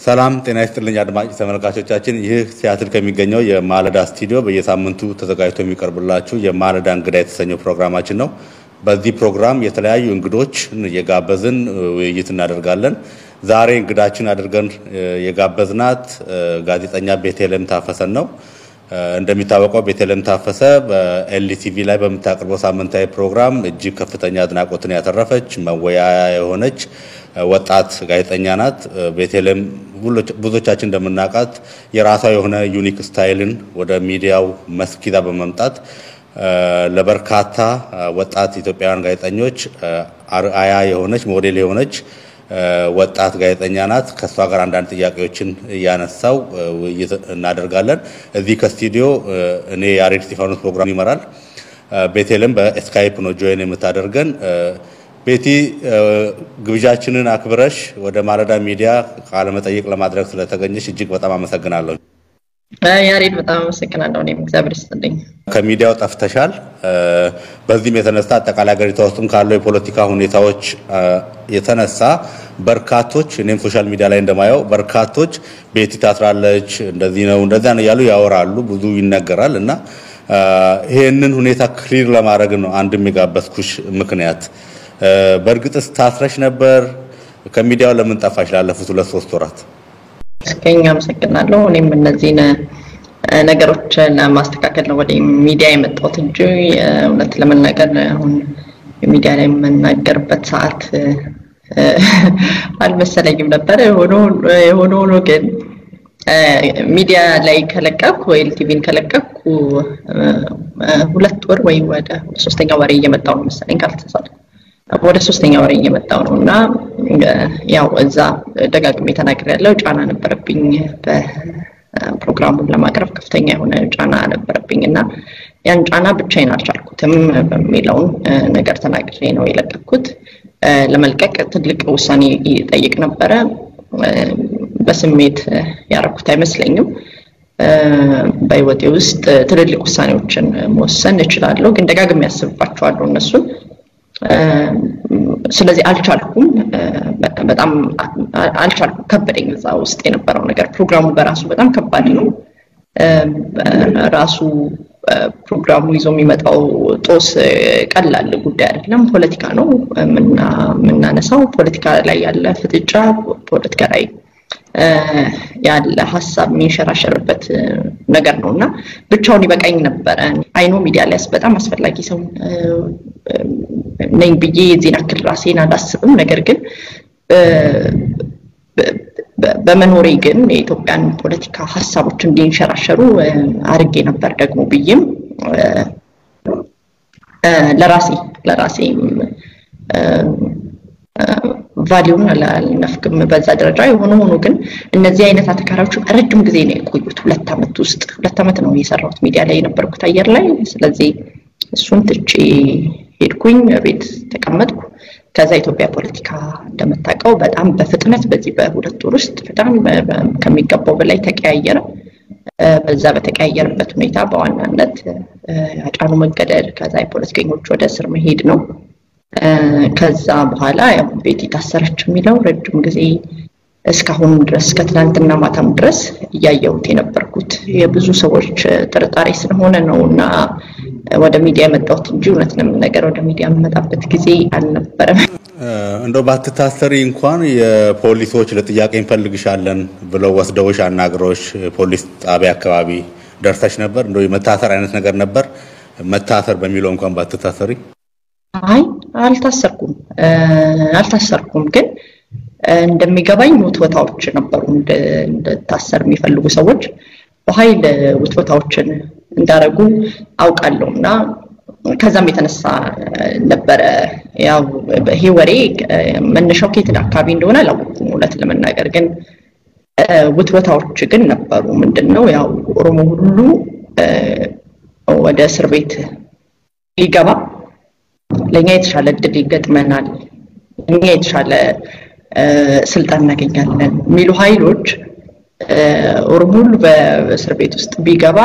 ሰላም ጤና ይስጥልኝ አድማጭ ተመልካቾቻችን ይህ ሲያትል ከሚገኘው የማለዳ ስቱዲዮ በየሳምንቱ ተዘጋጅቶ የሚቀርብላችሁ የማለዳ እንግዳ የተሰኘው ፕሮግራማችን ነው። በዚህ ፕሮግራም የተለያዩ እንግዶችን የጋበዝን ውይይት እናደርጋለን። ዛሬ እንግዳችን አድርገን የጋበዝናት ጋዜጠኛ ቤተልሔም ታፈሰን ነው። እንደሚታወቀው ቤተልሔም ታፈሰ በኤልቲቪ ላይ በመታቀርበው ሳምንታዊ ፕሮግራም እጅግ ከፍተኛ አድናቆትን ያተረፈች መወያያ የሆነች ወጣት ጋዜጠኛ ናት። ቤተልሔም ብዙዎቻችን እንደምናውቃት የራሷ የሆነ ዩኒክ ስታይልን ወደ ሚዲያው መስኪዛ በመምጣት ለበርካታ ወጣት ኢትዮጵያውያን ጋዜጠኞች አርአያ የሆነች ሞዴል የሆነች ወጣት ጋዜጠኛ ናት። ከሷ ጋር አንዳንድ ጥያቄዎችን ያነሳው ውይይት እናደርጋለን። እዚህ ከስቱዲዮ እኔ ያሬድ ስቲፋኖስ ፕሮግራም ይመራል። ቤተልሔም በስካይፕ ነው ጆይን የምታደርገን። ቤቲ ግብዣችንን አክብረሽ ወደ ማለዳ ሚዲያ ቃለ መጠይቅ ለማድረግ ስለተገኘሽ እጅግ በጣም አመሰግናለሁ። ያሬድ በጣም አመሰግናለሁ። እኔም እግዚአብሔር ይስጥልኝ። ከሚዲያው ጠፍተሻል። በዚህም የተነሳ አጠቃላይ ሀገሪቷ ውስጥም ካለው የፖለቲካ ሁኔታዎች የተነሳ በርካቶች እኔም ሶሻል ሚዲያ ላይ እንደማየው በርካቶች ቤቲ ታስራለች እንደዚህ ነው እንደዛ ነው ያሉ ያወራሉ፣ ብዙ ይነገራል እና ይሄንን ሁኔታ ክሊር ለማድረግ ነው አንድም የጋበዝኩሽ ምክንያት። በእርግጥስ ታስረሽ ነበር? ከሚዲያው ለምን ጠፋሽ ላለፉት 2-3 ወራት? እስከኛ አመሰግናለሁ። እኔም እነዚህን ነገሮች ለማስተካከል ነው ወደ ሚዲያ የመጣሁት እንጂ እውነት ለመናገር አሁን ሚዲያ ላይ የምናገርበት ሰዓት አልመሰለኝም ነበር። የሆነ ግን ሚዲያ ላይ ከለቀኩ ወይ ኤልቲቪን ከለቀኩ 2 ወር ወይ ወደ 3ኛ ወር እየመጣው ነው መሰለኝ ካልተሳሳትኩ ወደ 3ኛ ወር እየመጣው ነውና ያው እዛ ደጋግሜ ተናግሬያለሁ። ጫና ነበረብኝ በፕሮግራሙን ለማቅረብ ከፍተኛ የሆነ ጫና ነበረብኝና ያን ጫና ብቻዬን አልቻልኩትም በሚለው ነገር ተናግሬ ነው የለቀኩት። ለመልቀቅ ትልቅ ውሳኔ ይጠይቅ ነበር። በስሜት ያረኩት አይመስለኝም። በህይወቴ ውስጥ ትልልቅ ውሳኔዎችን መወሰን እችላለሁ፣ ግን ደጋግሜ ያስብባቸዋለሁ እነሱን። ስለዚህ አልቻልኩም፣ በጣም አልቻልኩም። ከበደኝ እዛ ውስጥ የነበረው ነገር። ፕሮግራሙ በራሱ በጣም ከባድ ነው። ራሱ ፕሮግራሙ ይዞ የሚመጣው ጦስ ቀላል ጉዳይ አይደለም። ፖለቲካ ነው የምናነሳው። ፖለቲካ ላይ ያለ ፍጥጫ፣ ፖለቲካ ላይ ያለ ሀሳብ የሚንሸራሸርበት ነገር ነውና ብቻውን ይበቃኝ ነበር። አይኖ ሚዲያ ላይ በጣም አስፈላጊ ሰው ነኝ ብዬ የዜና ክል ራሴን አላስብም። ነገር ግን በመኖሬ ግን የኢትዮጵያን ፖለቲካ ሀሳቦች እንዲንሸራሸሩ አርጌ ነበር ደግሞ ብዬም ለራሴ ቫልዩን አልነፍክም በዛ ደረጃ። ሆኖ ግን እነዚህ አይነት አተካራዎች ረጅም ጊዜ ነው የቆዩት። 2 ዓመት ውስጥ 2 ዓመት ነው የሰራሁት ሚዲያ ላይ የነበርኩት አየር ላይ። ስለዚህ እሱን ትቼ ሄድኩኝ፣ ቤት ተቀመጥኩ። ከዛ ኢትዮጵያ ፖለቲካ እንደምታውቀው በጣም በፍጥነት በዚህ በ2 ወር ውስጥ በጣም ከሚገባው በላይ ተቀያየረ። በዛ በተቀያየረበት ሁኔታ በዋናነት አጫሉ መገደል፣ ከዛ የፖለቲከኞች ወደ እስር መሄድ ነው። ከዛ በኋላ ያው ቤቲ ታሰረች የሚለው ረጅም ጊዜ እስካሁን ድረስ ከትላንትና ማታም ድረስ እያየሁት የነበርኩት የብዙ ሰዎች ጥርጣሬ ስለሆነ ነውና ወደ ሚዲያ የመጣሁት እንጂ እውነትንም ነገር ወደ ሚዲያ የመጣበት ጊዜ አልነበረም። እንደው ባትታሰሪ እንኳን የፖሊሶች ለጥያቄ እንፈልግሻለን ብለው ወስደውሽ አናግረውሽ ፖሊስ ጣቢያ አካባቢ ደርሰሽ ነበር? እንደው የመታሰር አይነት ነገር ነበር? መታሰር በሚለው እንኳን ባትታሰሪ? አይ አልታሰርኩም። ግን እንደሚገባኝ ውትወታዎች ነበሩ። እንደታሰር የሚፈልጉ ሰዎች በኃይል ውትወታዎችን እንዳረጉ አውቃለሁና ከዛም የተነሳ ነበር ያው ይሄ ወሬ መነሻው ከየት አካባቢ እንደሆነ አላወቅኩም እውነት ለመናገር። ግን ውትወታዎች ግን ነበሩ። ምንድነው ያው ኦሮሞ ሁሉ ወደ እስር ቤት ሊገባ ለኛ የተሻለ እድል ይገጥመናል፣ እኛ የተሻለ ስልጣን እናገኛለን የሚሉ ኃይሎች ኦሮሞ ሁሉ በእስር ቤት ውስጥ ቢገባ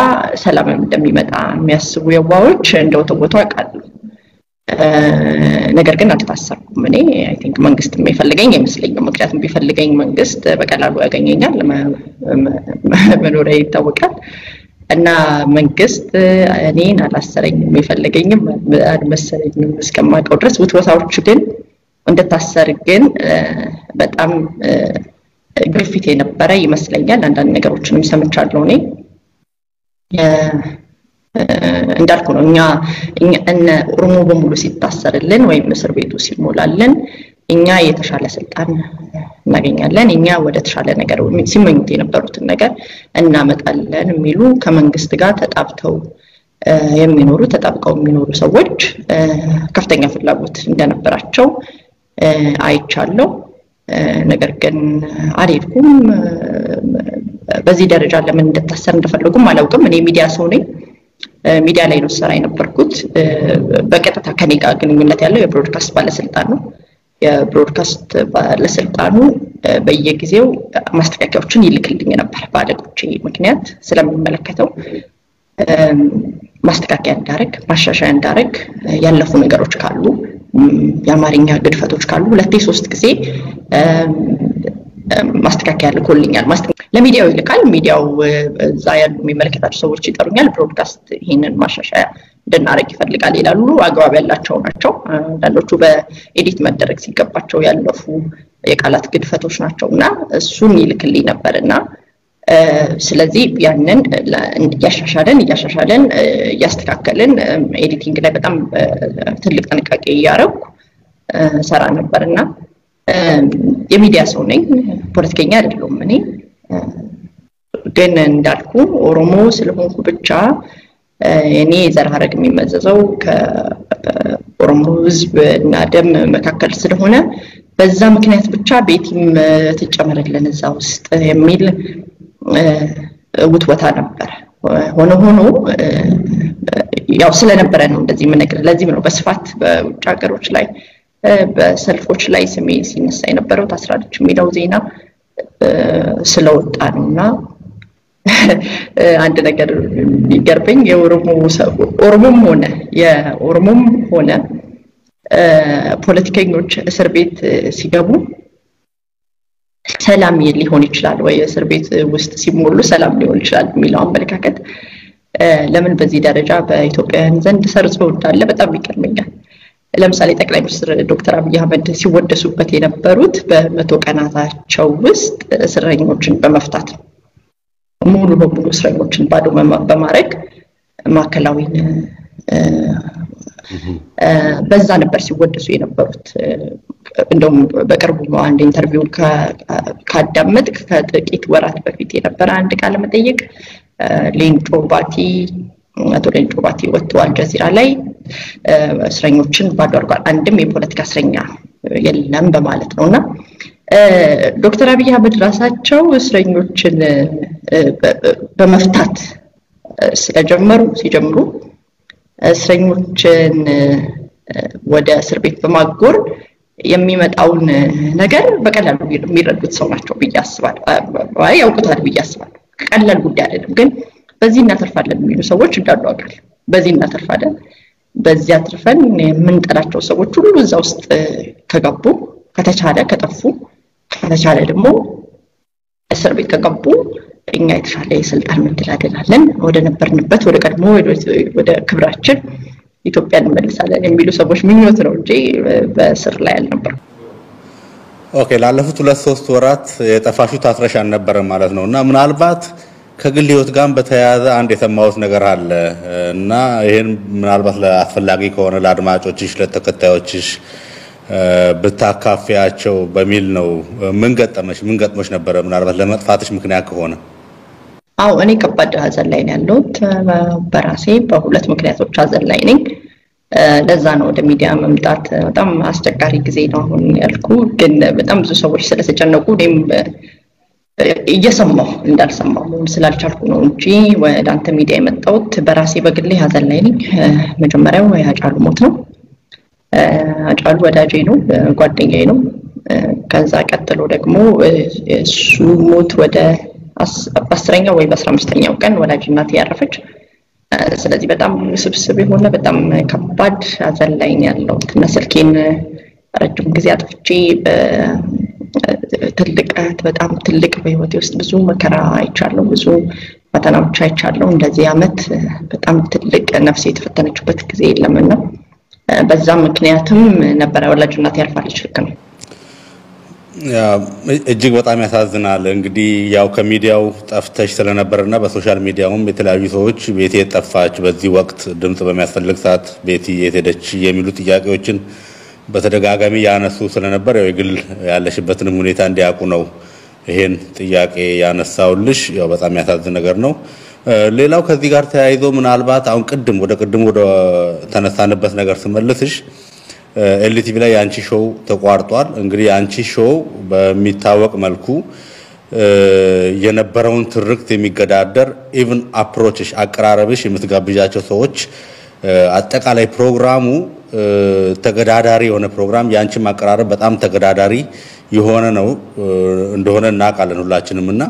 ሰላም እንደሚመጣ የሚያስቡ የዋዎች እንደው ተወቶ አቃሉ። ነገር ግን አልታሰርኩም። አልፈለኩም እኔ አይ ቲንክ መንግስት የሚፈልገኝ አይመስለኝም ምክንያቱም ቢፈልገኝ መንግስት በቀላሉ ያገኘኛል መኖሪያ ይታወቃል እና መንግስት እኔን አላሰረኝም የሚፈልገኝም አልመሰለኝም እስከማውቀው ድረስ ውትወታዎች ግን እንደታሰር ግን በጣም ግፊት የነበረ ይመስለኛል አንዳንድ ነገሮችንም ሰምቻለሁ እኔ እንዳልኩ ነው እኛ እነ ኦሮሞ በሙሉ ሲታሰርልን ወይም እስር ቤቱ ሲሞላልን እኛ የተሻለ ስልጣን እናገኛለን እኛ ወደ ተሻለ ነገር ሲመኙት የነበሩትን ነገር እናመጣለን የሚሉ ከመንግስት ጋር ተጣብቀው የሚኖሩ ሰዎች ከፍተኛ ፍላጎት እንደነበራቸው አይቻለሁ ነገር ግን አልሄድኩም በዚህ ደረጃ ለምን እንደታሰር እንደፈለጉም አላውቅም እኔ ሚዲያ ሰው ነኝ ሚዲያ ላይ ነው ሰራ የነበርኩት በቀጥታ ከኔ ጋር ግንኙነት ያለው የብሮድካስት ባለስልጣን ነው የብሮድካስት ባለስልጣኑ በየጊዜው ማስተካከያዎችን ይልክልኝ ነበር ባለቆቼ ምክንያት ስለምመለከተው ማስተካከያ እንዳረግ ማሻሻያ እንዳረግ ያለፉ ነገሮች ካሉ የአማርኛ ግድፈቶች ካሉ ሁለቴ ሶስት ጊዜ ማስተካከያ ልኮልኛል ለሚዲያው ይልካል ሚዲያው እዛ ያሉ የሚመለከታቸው ሰዎች ይጠሩኛል ብሮድካስት ይሄንን ማሻሻያ እንድናረግ ይፈልጋል ይላሉ አግባብ ያላቸው ናቸው አንዳንዶቹ በኤዲት መደረግ ሲገባቸው ያለፉ የቃላት ግድፈቶች ናቸውና እሱን ይልክልኝ ነበርና ስለዚህ ያንን ያሻሻለን ያስተካከለን ኤዲቲንግ ላይ በጣም ትልቅ ጥንቃቄ ያያረኩ ሰራ ነበርና የሚዲያ ሰው ነኝ ፖለቲከኛ አይደለም እኔ ግን እንዳልኩ ኦሮሞ ስለሆንኩ ብቻ እኔ ዘርሃረግ የሚመዘዘው ከኦሮሞ ህዝብ እና ደም መካከል ስለሆነ በዛ ምክንያት ብቻ ቤቲም ተጨመረልን እዛ ውስጥ የሚል ውትወታ ነበር ሆኖ ያው ስለነበረ ነው እንደዚህ ምንነግር ለዚህ ነው በስፋት በውጭ ሀገሮች ላይ በሰልፎች ላይ ስሜ ሲነሳ የነበረው ታስራለች የሚለው ዜና ስለወጣ ነውና አንድ ነገር ይገርበኝ የኦሮሞም ሆነ ፖለቲከኞች እስር ቤት ሲገቡ ሰላም ሊሆን ይችላል ወይ እስር ቤት ውስጥ ሲሞሉ ሰላም ሊሆን ይችላል የሚለው አመለካከት ለምን በዚህ ደረጃ በኢትዮጵያውያን ዘንድ ሰርጾ እንዳለ በጣም ይገርመኛል ለምሳሌ ጠቅላይ ሚኒስትር ዶክተር አብይ አህመድ ሲወደሱበት የነበሩት በመቶ ቀናታቸው ውስጥ እስረኞችን በመፍታት ሙሉ በሙሉ እስረኞችን ባዶ በማድረግ ማከላዊን በዛ ነበር ሲወደሱ የነበሩት እንደውም በቅርቡ አንድ ኢንተርቪው ካዳመጥ ከጥቂት ወራት በፊት የነበረ አንድ ቃለ መጠይቅ ሌንጮ ባቲ ወጥቶ አልጀዚራ ላይ እስረኞችን ባዶ አድርጓል አንድም የፖለቲካ እስረኛ የለም በማለት ነውና ዶክተር አብይ አህመድ ራሳቸው እስረኞችን በመፍታት ሲጀምሩ እስረኞችን ወደ እስር ቤት በማጎር የሚመጣውን ነገር በቀላሉ የሚረዱት ሰው ናቸው በያስባለሁ ያውቁታል በያስባለሁ ቀላል ጉዳይ አይደለም ግን በዚህ እናተርፋለን የሚሉ ሰዎች እንዳሉ አውቃለሁ በዚህ እናተርፋለን በዚያ አትርፈን የምንጠላቸው ሰዎች ሁሉ እዛ ውስጥ ከገቡ ከተቻለ ደግሞ እስር ቤት ከገቡ እኛ የተሻለ የስልጣን መደላደላለን ወደ ነበርንበት ወደ ቀድሞ ወደ ክብራችን ኢትዮጵያን እንመልሳለን የሚሉ ሰዎች ምኞት ነው እንጂ በስር ላይ አልነበረ ኦኬ ላለፉት 2-3 ወራት የጠፋሹ ታስረሽ አልነበረ ማለት ነውና ምናልባት ከግል ህይወት ጋር በተያያዘ አንድ የሰማሁት ነገር አለ እና ይሄን ምናልባት ለአስፈላጊ ከሆነ ለአድማጮችሽ ለተከታዮችሽ በታካፊያቸው በሚል ነው ምን ገጥሞሽ ነበር ምናልባት ለመጥፋትሽ ምክንያት ከሆነ አው እኔ ከባድ ሀዘን ላይ ነው ያለሁት በራሴ በሁለት ምክንያቶች ሀዘን ላይ ነኝ ለዛ ነው ወደ ሚዲያ መምጣት በጣም አስቸጋሪ ጊዜ ነው አሁን ያልኩ ግን በጣም ብዙ ሰዎች ስለተጨነቁ እኔም እየሰማሁ እንዳልሰማሁ ስላልቻልኩ ነው እንጂ ወደ አንተ ሚዲያ የመጣሁት በራሴ በግሌ ሀዘን ላይ ነኝ መጀመሪያው ያጫሉ ሞት ነው አጫሉ ወዳጄ ነው ጓደኛዬ ነው ከዛ ቀጥሎ ደግሞ እሱ ሞት ወደ 10ኛው ወይ በ15ኛው ቀን ወላጅ እናቴ ያረፈች ስለዚህ በጣም ስብስብ የሆነ በጣም ከባድ ሀዘን ላይ ነው ያለው እና ስልኬን ረጅም ጊዜ አጥፍቼ በጣም ትልቅ በህይወቴ ውስጥ ብዙ መከራ አይቻለሁ ብዙ ፈተናዎች አይቻለሁ እንደዚህ አመት በጣም ትልቅ ነፍሴ የተፈተነችበት ጊዜ የለምና በዛ ምክንያቱም ነበር ወላጅ እናት ያርፋለች ልክ ነው እጅግ በጣም ያሳዝናል እንግዲህ ያው ከሚዲያው ጠፍተሽ ስለነበርና በሶሻል ሚዲያውም የተለያዩ ሰዎች ቤቴ ጠፋች በዚህ ወቅት ድምጽ በሚያስፈልግ ሰዓት ቤቴ የተደች የሚሉ ጥያቄዎችን በተደጋጋሚ ያነሱ ስለነበር ያው የግል ያለሽበትን ሁኔታ እንዲያውቁ ነው ይሄን ጥያቄ ያነሳውልሽ ያው በጣም ያሳዝን ነገር ነው ሌላው ከዚህ ጋር ተያይዞ ምናልባት አሁን ወደ ተነሳንበት ነገር ስመልስሽ ኤልቲቪ ላይ ያንቺ ሾው ተቋርጧል እንግዲህ ያንቺ ሾው በሚታወቅ መልኩ የነበረውን ትርክት የሚገዳደር ኢቭን አፕሮችሽ አቀራረብሽ የምትጋብዣቸው ሰዎች አጠቃላይ ፕሮግራሙ ተገዳዳሪ የሆነ ፕሮግራም ያንቺ ማቀራረብ በጣም ተገዳዳሪ የሆነ ነው እንደሆነ እናቃለን ሁላችንምና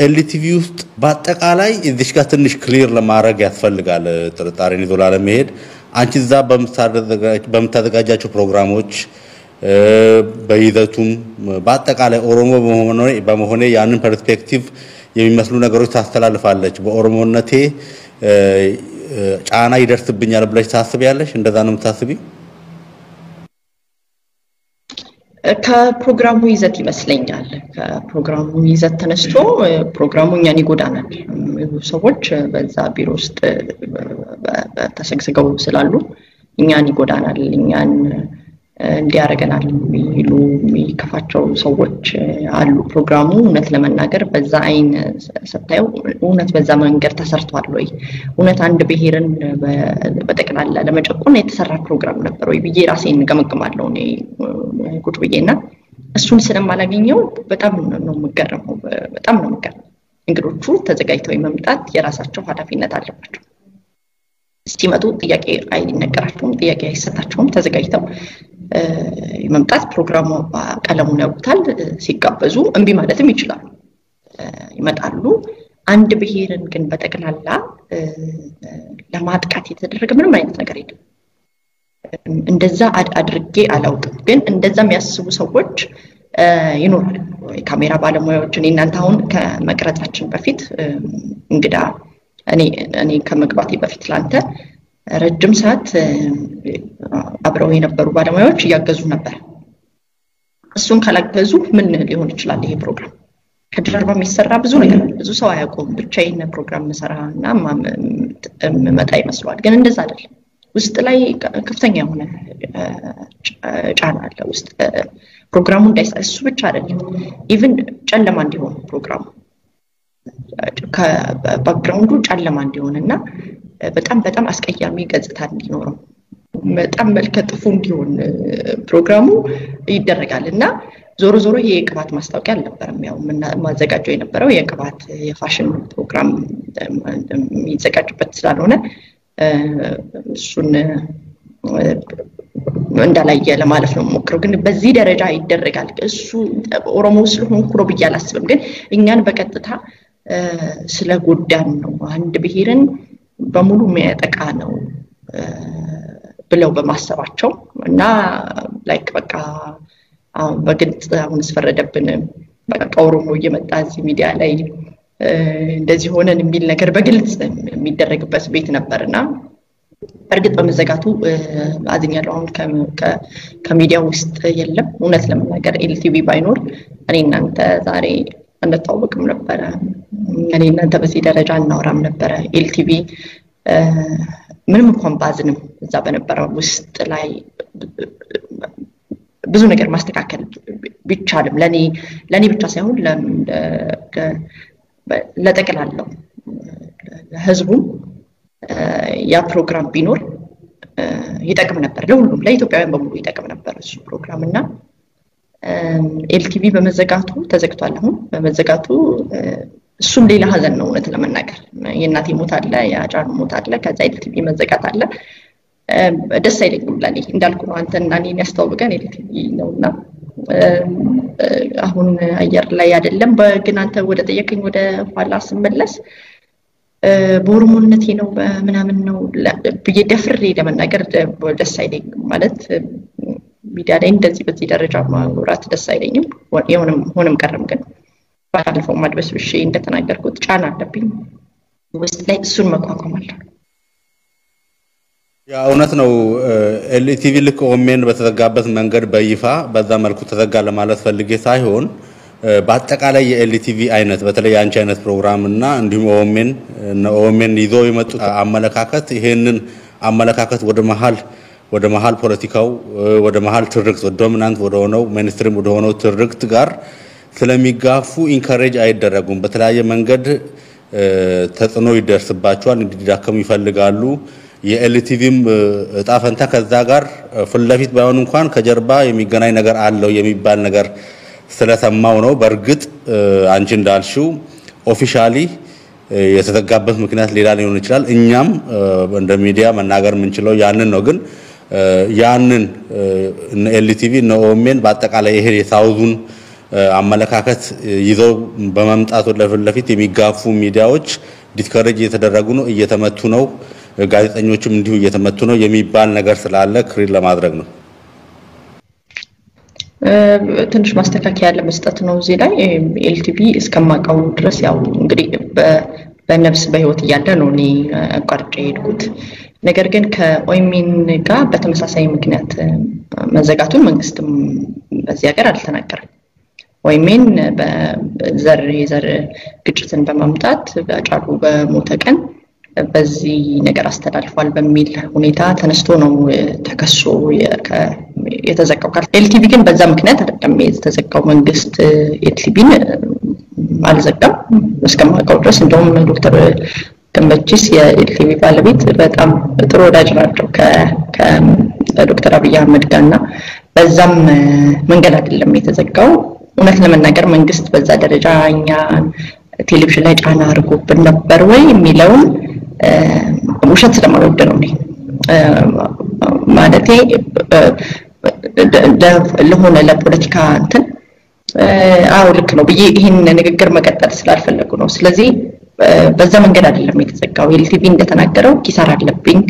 ኤልቲቪ ውስጥ በአጠቃላይ እዚህ ጋር ትንሽ ክሊር ለማድረግ ያስፈልጋል ጥርጣሬን ይዞ ለመሄድ አንቺ እዛ በመታዘጋጃቸው ፕሮግራሞች በይዘቱም በአጠቃላይ ኦሮሞ በመሆኔ ያንን ፐርስፔክቲቭ የሚመስሉ ነገሮች ታስተላልፋለች በኦሮሞነቴ ጫና ይደርስብኛል ብለሽ ታስቢያለሽ እንደዛ ነው የምታስቢው ከፕሮግራሙ ይዘት ይመስለኛል ከፕሮግራሙ ይዘት ተነስቶ ፕሮግራሙ እኛን ይጎዳናል ሰዎች በዛ ቢሮ ውስጥ ተሰግስገው ስላሉ እኛን ይጎዳናል እኛን እንዲያረጋናል የሚሉ የሚከፋቸው ሰዎች አሉ ፕሮግራሙ እውነት ለመናገር በዛ አይን ሰጣየው እውነት በዛ መንገድ ተሰርቷል ወይ እውነት አንድ ብሔርን በተቀላላ ለመጨቆን የተሰራ ፕሮግራም ነበር ወይ ብዬ ራሴን ገመግማለሁ እኔ ቁጭ ብዬና እሱን ስለማላገኘው በጣም ነው የምገረመው በጣም ነው የምገረመው እንግዶቹ ተዘጋጅተው መምጣት የራሳቸው ኃላፊነት አለባቸው ሲመጡ ጥያቄ አይነገራቸውም ጥያቄ አይሰጣቸውም ተዘጋጅተው መምጣት ፕሮግራሙ ቀለሙን ያውቁታል ሲጋበዙ እንቢ ማለትም ይችላሉ ይመጣሉ አንድ ብሔርን ግን በተቀላላ ለማጥቃት የተደረገ ምንም አይነት ነገር የለም እንደዛ አድርጌ አላውቅም ግን እንደዛ የሚያስቡ ሰዎች ይኖራሉ ካሜራ ባለሙያዎች እናንተ አሁን ከመቅረጻችን በፊት እንግዳ እኔ ከመግባቴ በፊት ላንተ ረጅም ሰዓት አብረው የነበሩ ባለሙያዎች ያገዙ ነበር እሱን ካላገዙ ምን ሊሆን ይችላል ይሄ ፕሮግራም ከጀርባ የሚሰራ ብዙ ነገር ብዙ ሰው አያውቁም ብቻዬን ፕሮግራም መሰራና መጣ ይመስላል ግን እንደዛ አይደለም ውስጥ ላይ ከፍተኛ የሆነ ጫና አለ ውስጥ ፕሮግራሙ እንዳይሳሱ ብቻ አይደለም ኢቭን ጨለማ እንዲሆን ፕሮግራሙ ከባክግራውንዱ ጨለማ እንዲሆንና በጣም አስቀያሚ ገጽታ እንዲኖረው በጣም መልከጥፉ እንዲሆን ፕሮግራሙ ይደረጋልና ዞሮ የቅባት ማስታወቂያ አልነበረም ያው ማዘጋጀው የነበረው የቅባት የፋሽን ፕሮግራም የሚዘጋጅበት ስላልሆነ እሱን እንዳላየ ለማለፍ ነው ሞክረው ግን በዚህ ደረጃ ይደረጋል እሱ ኦሮሞ ስለሆንኩ ነው ብያላስብም ግን እኛን በቀጥታ ስለ ጎዳን ነው አንድ ብሔርን በሙሉ የሚያጠቃ ነው ብለው በማሰባቸው እና ላይክ በቃ በግልጽ አሁን ስፈረደብን በቃ ኦሮሞ እየመጣ እዚህ ሚዲያ ላይ እንደዚህ ሆነን የሚል ነገር በግልጽ የሚደረግበት ቤት ነበርና እርግጥ በመዘጋቱ አዝኛለሁ አሁን ከሚዲያ ውስጥ የለም እውነት ለመናገር ኤልቲቪ ባይኖር እኔ እናንተ ዛሬ አንተዋወቅም ነበር እኔ እናንተ በዚህ ደረጃ እናወራም ነበር ኤልቲቪ ምንም እንኳን ባዝንም እዛ በነበረው ውስጥ ላይ ብዙ ነገር ማስተካከል ቢቻልም ለኔ ብቻ ሳይሆን ለጠቅላላው ህዝቡ ያ ፕሮግራም ቢኖር ይጠቅም ነበር ለሁሉም ለኢትዮጵያውያን በሙሉ ይጠቅም ነበር እሱ ፕሮግራምና ኤልቲቪ በመዘጋቱ ተዘግቷል አሁን በመዘጋቱ እሱም ሌላ ሀዘን ነው እውነት ለመናገር የእናቴ ሞት አለ ያጫኑ ሞት አለ ከዛ ኤልቲቪ መዘጋት አለ ደስ አይለኝም ለኔ እንዳልኩ ነው አንተና እኔን ያስተዋወቀን ኤልቲቪ ነውና አሁን አየር ላይ አይደለም ግን አንተ ወደ ጠየቀኝ ወደ ኋላ ስመለስ በኦሮሞነቴ ነው በመናምን ነው በየደፍሬ ለመናገር ደስ አይለኝም ማለት ሚዲያ ላይ እንደዚህ በዚህ ደረጃ ማውራት ደስ አይለኝም ሆነም ቀረም ግን ባለፈው ማድበስብሽ እንደተናገርኩት ጫና አለብኝ ውስጥ ላይ እሱን መቋቋም አለብኝ ያ እውነት ነው ኤልቲቪ ልክ ኦሜን በተዘጋበት መንገድ በይፋ በዛ መልኩ ተዘጋ ለማለት ፈልጌ ሳይሆን በአጠቃላይ የኤልቲቪ አይነት በተለይ አንቺ አይነት ፕሮግራም እና እንዲሁም ኦሜን ይዞ የመጡት አመለካከት ይሄንን አመለካከት ወደ መሃል ፖለቲካው ወደ መሃል ትርክት ዶሚናንት ወደ ሆነው ሜንስትሪም ወደ ሆነው ትርክት ጋር ስለሚጋፉ ኢንካሬጅ አይደረጉም በተለያየ መንገድ ተጽዕኖ ይደርስባቸዋል እንዲዳከሙ ይፈልጋሉ የኤልቲቪም እጣ ፈንታ ከዛ ጋር ፍለፊት ባይሆን እንኳን ከጀርባ የሚገናኝ ነገር አለው የሚባል ነገር ስለሰማው ነው በርግጥ አንቺ እንዳልሽው ኦፊሻሊ የተዘጋበት ምክንያት ሌላ ሊሆን ይችላል እኛም እንደ ሚዲያ መናገር የምንችለው ያንን ነው ግን ያንን ኤልቲቪ ኦሜን በአጠቃላይ ይሄ የሳውዙን አመለካከት ይዘው በመምጣቱ ለፍለፊት የሚጋፉ ሚዲያዎች ዲስከሬጅ እየተደረጉ ነው እየተመቱ ነው ጋዜጠኞችም እንዲሁ እየተመቱ ነው የሚባል ነገር ስላለ ክሪል ለማድረግ ነው ትንሽ ማስተካከያ ለመስጠት ነው እዚህ ላይ ኤልቲቪ እስከማቀው ድረስ ያው እንግዲህ በነፍስ በህይወት እያለ ነው እኔ አቋርጬ ሄድኩት ነገር ግን ከኦይሚን ጋር በተመሳሳይ ምክንያት መዘጋቱን መንግስትም በዚህ ሀገር አልተናገረም ኦይሚን በዘር ግጭትን በማምጣት በጫሉ በሞተ ቀን በዚህ ነገር አስተላልፏል በሚል ሁኔታ ተነስቶ ነው ተከሶ የተዘጋው ኤልቲቪ ግን በዛ ምክንያት አይደለም የተዘጋው መንግስት ኤልቲቪን አልዘጋም እስከማውቀው ድረስ እንደውም ዶክተር ገመቺስ የኤልቲቪ ባለቤት በጣም ጥሩ ወዳጅ ናቸው ከዶክተር አብይ አህመድ ጋርና በዛም መንገድ አይደለም የተዘጋው እውነት ለመናገር መንግስት በዛ ደረጃ እኛ ቴሌቪዥን ላይ ጫና አድርጎብን ነበር ወይ የሚለውን ውሸት ስለማልወድ ነው ማለቴ ለሆነ ለፖለቲካ እንትን አው ልክ ነው ብዬ ይሄን ንግግር መቀጠል ስላልፈለጉ ነው ስለዚህ በዛ መንገድ አይደለም የተዘጋው ኤልቲቪ እንደተናገረው ኪሳራ አለብኝ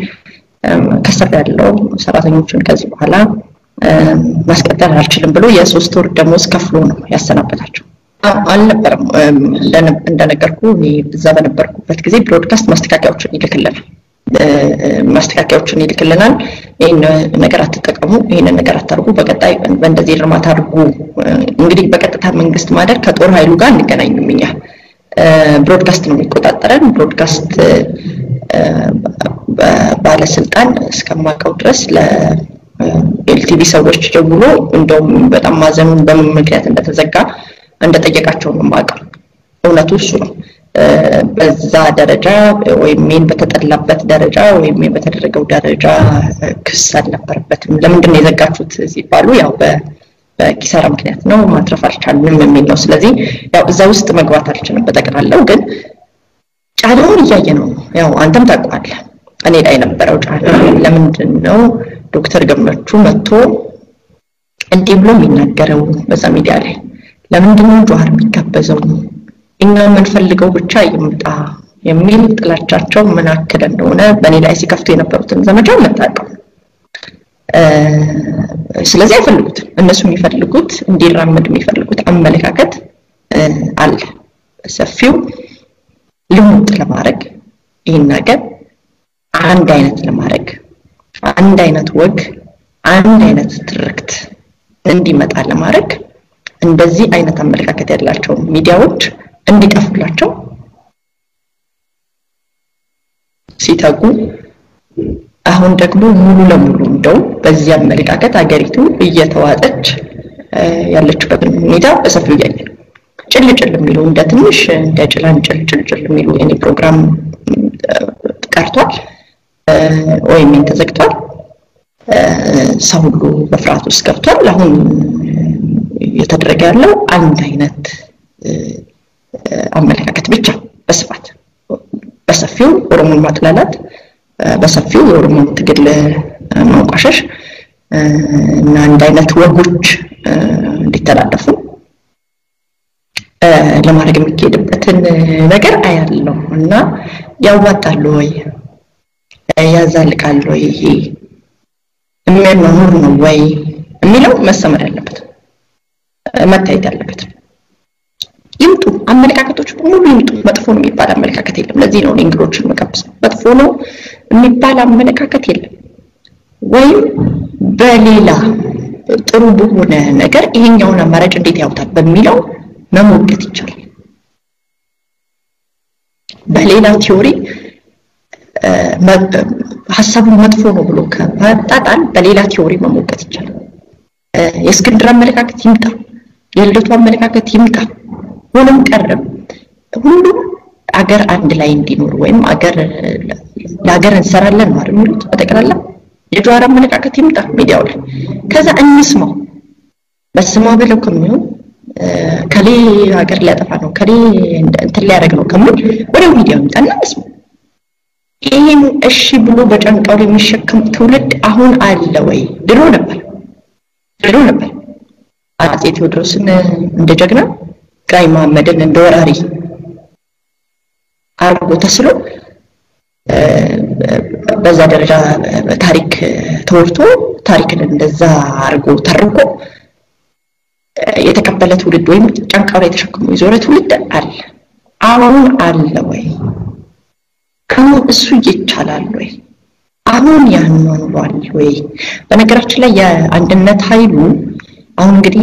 ከሰር ያለው ሰራተኞችን ከዚህ በኋላ ማስቀጠል አልችልም ብሎ የ3 ወር ደሞዝ ከፍሎ ነው ያሰናበታቸው አልነበረም እንደነገርኩ በዛ በነበርኩበት ጊዜ ብሮድካስት ማስተካከያዎችን ይልክልናል ይሄን ነገር አትጠቀሙ ይሄን ነገር አታርጉ በቀጣይ በእንደዚህ እርማት አድርጉ እንግዲህ በቀጥታ መንግስት ማደር ከጦር ኃይሉ ጋር እንገናኝምኛ ብሮድካስት ነው የሚቆጣጠረን ብሮድካስት ባለስልጣን እስከማቀው ድረስ ለኤልቲቪ ሰዎች ደውሎ እንደውም በጣም ማዘኑን በምን ምክንያት እንደተዘጋ እንደጠየቃቸው ነው ማቀው እውነቱ እሱ ነው በዛ ደረጃ ወይም በተጠላበት ደረጃ ወይም በተደረገው ደረጃ ክስ አልነበረበትም ለምንድን ነው የዘጋችሁት ሲባሉ ያው በኪሳራ ምክንያት ነው ማትረፍ አልቻልንም የሚል ነው ስለዚህ ያው እዛ ውስጥ መግባት አልቻልንም በተቀራለው ግን ጫናውን እያየ ነው ያው አንተም ታውቃለህ እኔ ላይ ነበረው ጫና ለምንድን ነው ዶክተር ገመቹ መጥቶ እንዲህ ብሎ የሚናገረው በዛ ሚዲያ ላይ ለምንድን ነው ጆሃር የሚጋበዘው እኛ የምንፈልገው ብቻ ይምጣ የሚል ጥላቻቸው ምን አክል እንደሆነ በኔ ላይ ሲከፍቱ የነበሩትን ዘመቻ መጣጣው ስለዚህ አይፈልጉት እነሱ የሚፈልጉት እንዲራመድ የሚፈልጉት አመለካከት አለ ሰፊው ልሙጥ ለማድረግ ይሄን ነገር አንድ አይነት ለማድረግ አንድ አይነት ወግ አንድ አይነት ትርክት እንዲመጣ ለማድረግ እንደዚህ አይነት አመለካከት ያላቸው ሚዲያዎች እንዲጠፉላቸው ሲታጉ አሁን ደግሞ ሙሉ ለሙሉ እንደው በዚህ አመለካከት አገሪቱ እየተዋጠች ያለችበት ሁኔታ በሰፊው ያለ ጭልጭል የሚሉ እንደ ትንሽ እንደ ጭልጭል የሚሉ እኔ ፕሮግራም ቀርቷል ወይም ተዘግቷል ሰው ሁሉ በፍርሃት ውስጥ ገብቷል አሁን የተደረገ ያለው አንድ አይነት አመለካከት ብቻ በስፋት በሰፊው ኦሮሞን ማጥላላት በሰፊው የኦሮሞን ትግል ማንቋሸሽ እና አንድ አይነት ወጎች እንዲተላለፉ ለማድረግ የሚሄድበትን ነገር አያለው እና ያዋጣል ወይ ያዛልቃል ወይ ይሄ የሚያኖር ነው ወይ የሚለው መሰመር ያለበት መታየት ያለበት ይምጡ አመለካከቶች ሙሉ ይምጡ መጥፎ ነው የሚባል አመለካከት የለም ለዚህ ነው እንግዶችን መቀበስ መጥፎ ነው የሚባል አመለካከት የለም ወይም በሌላ ጥሩ በሆነ ነገር ይሄኛውን አማራጭ እንዴት ያውጣል በሚለው መሞገት ይቻላል በሌላ ቲዮሪ ሐሳቡን መጥፎ ነው ብሎ ከማጣጣል በሌላ ቲዮሪ መሞገት ይቻላል የእስክንድር አመለካከት ይምጣ የልደቱ አመለካከት ይምጣ ሆኖም ቀረም ሁሉም አገር አንድ ላይ እንዲኖር ወይም ለአገር እንሰራለን ማለት ነው በተቀላላ የጀዋር አመለካከት ይምጣ ሚዲያው ላይ ከዛ እንስማው በስማው ብለው ከሚሆን ከሌ ሀገር ሊያጠፋ ነው ከሌ እንትን ሊያደርግ ነው ከምን ወዲያው ሚዲያው ይምጣና እንስማው ይሄን እሺ ብሎ በጫንቃው የሚሸከም ትውልድ አሁን አለ ወይ ድሮ ነበር አፄ ቴዎድሮስን እንደ ጀግና ግራኝ መሐመድን እንደ ወራሪ አርጎ ተስሎ በዛ ደረጃ ታሪክ ተወርቶ ታሪክን እንደዛ አርጎ ተርቆ የተቀበለ ትውልድ ወይም ጫንቃው ላይ ተሸክሞ ይዞረ ትውልድ አለ አሁን አለ ወይ አሁን እሱ ይቻላል ወይ አሁን ያንኗል ወይ በነገራችን ላይ የአንድነት ኃይሉ አሁን እንግዲህ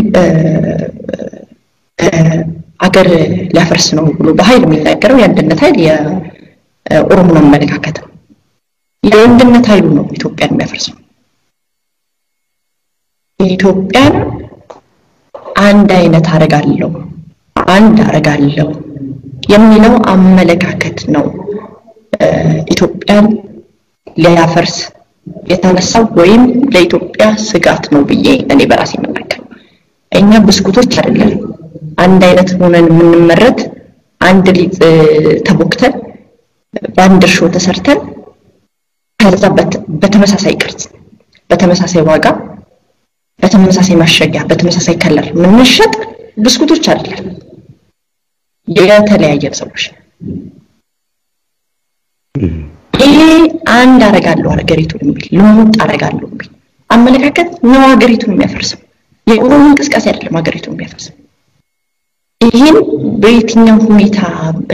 አገር ሊያፈርስ ነው ብሎ በኃይል የሚናገረው የአንድነት ኃይል የኦሮሞ አመለካከት ነው የአንድነት ኃይሉ ነው ኢትዮጵያን የሚያፈርሰው ኢትዮጵያን አንድ አይነት አረጋለሁ የሚለው አመለካከት ነው ኢትዮጵያን ሊያፈርስ የተነሳው ወይም ለኢትዮጵያ ስጋት ነው ብዬ እኔ በራሴ መናገር እኛ ብስኩቶች አይደለም አንድ አይነት ሆነን የምንመረት አንድ ሊጥ ተቦክተን በአንድ እርሾ ተሰርተን ከዛ በተመሳሳይ ቅርጽ በተመሳሳይ ዋጋ በተመሳሳይ ማሸጊያ በተመሳሳይ ከለር ምንሸጥ ብስኩቶች አይደለም የተለያየ ሰዎች ይሄ አንድ አረጋለሁ ሀገሪቱን የሚል ልሙጥ አረጋለሁ የሚል አመለካከት ነው ሀገሪቱን የሚያፈርሰው የኦሮሞ እንቅስቃሴ አይደለም ሀገሪቱን የሚያፈርሰው ይሄን በየትኛው ሁኔታ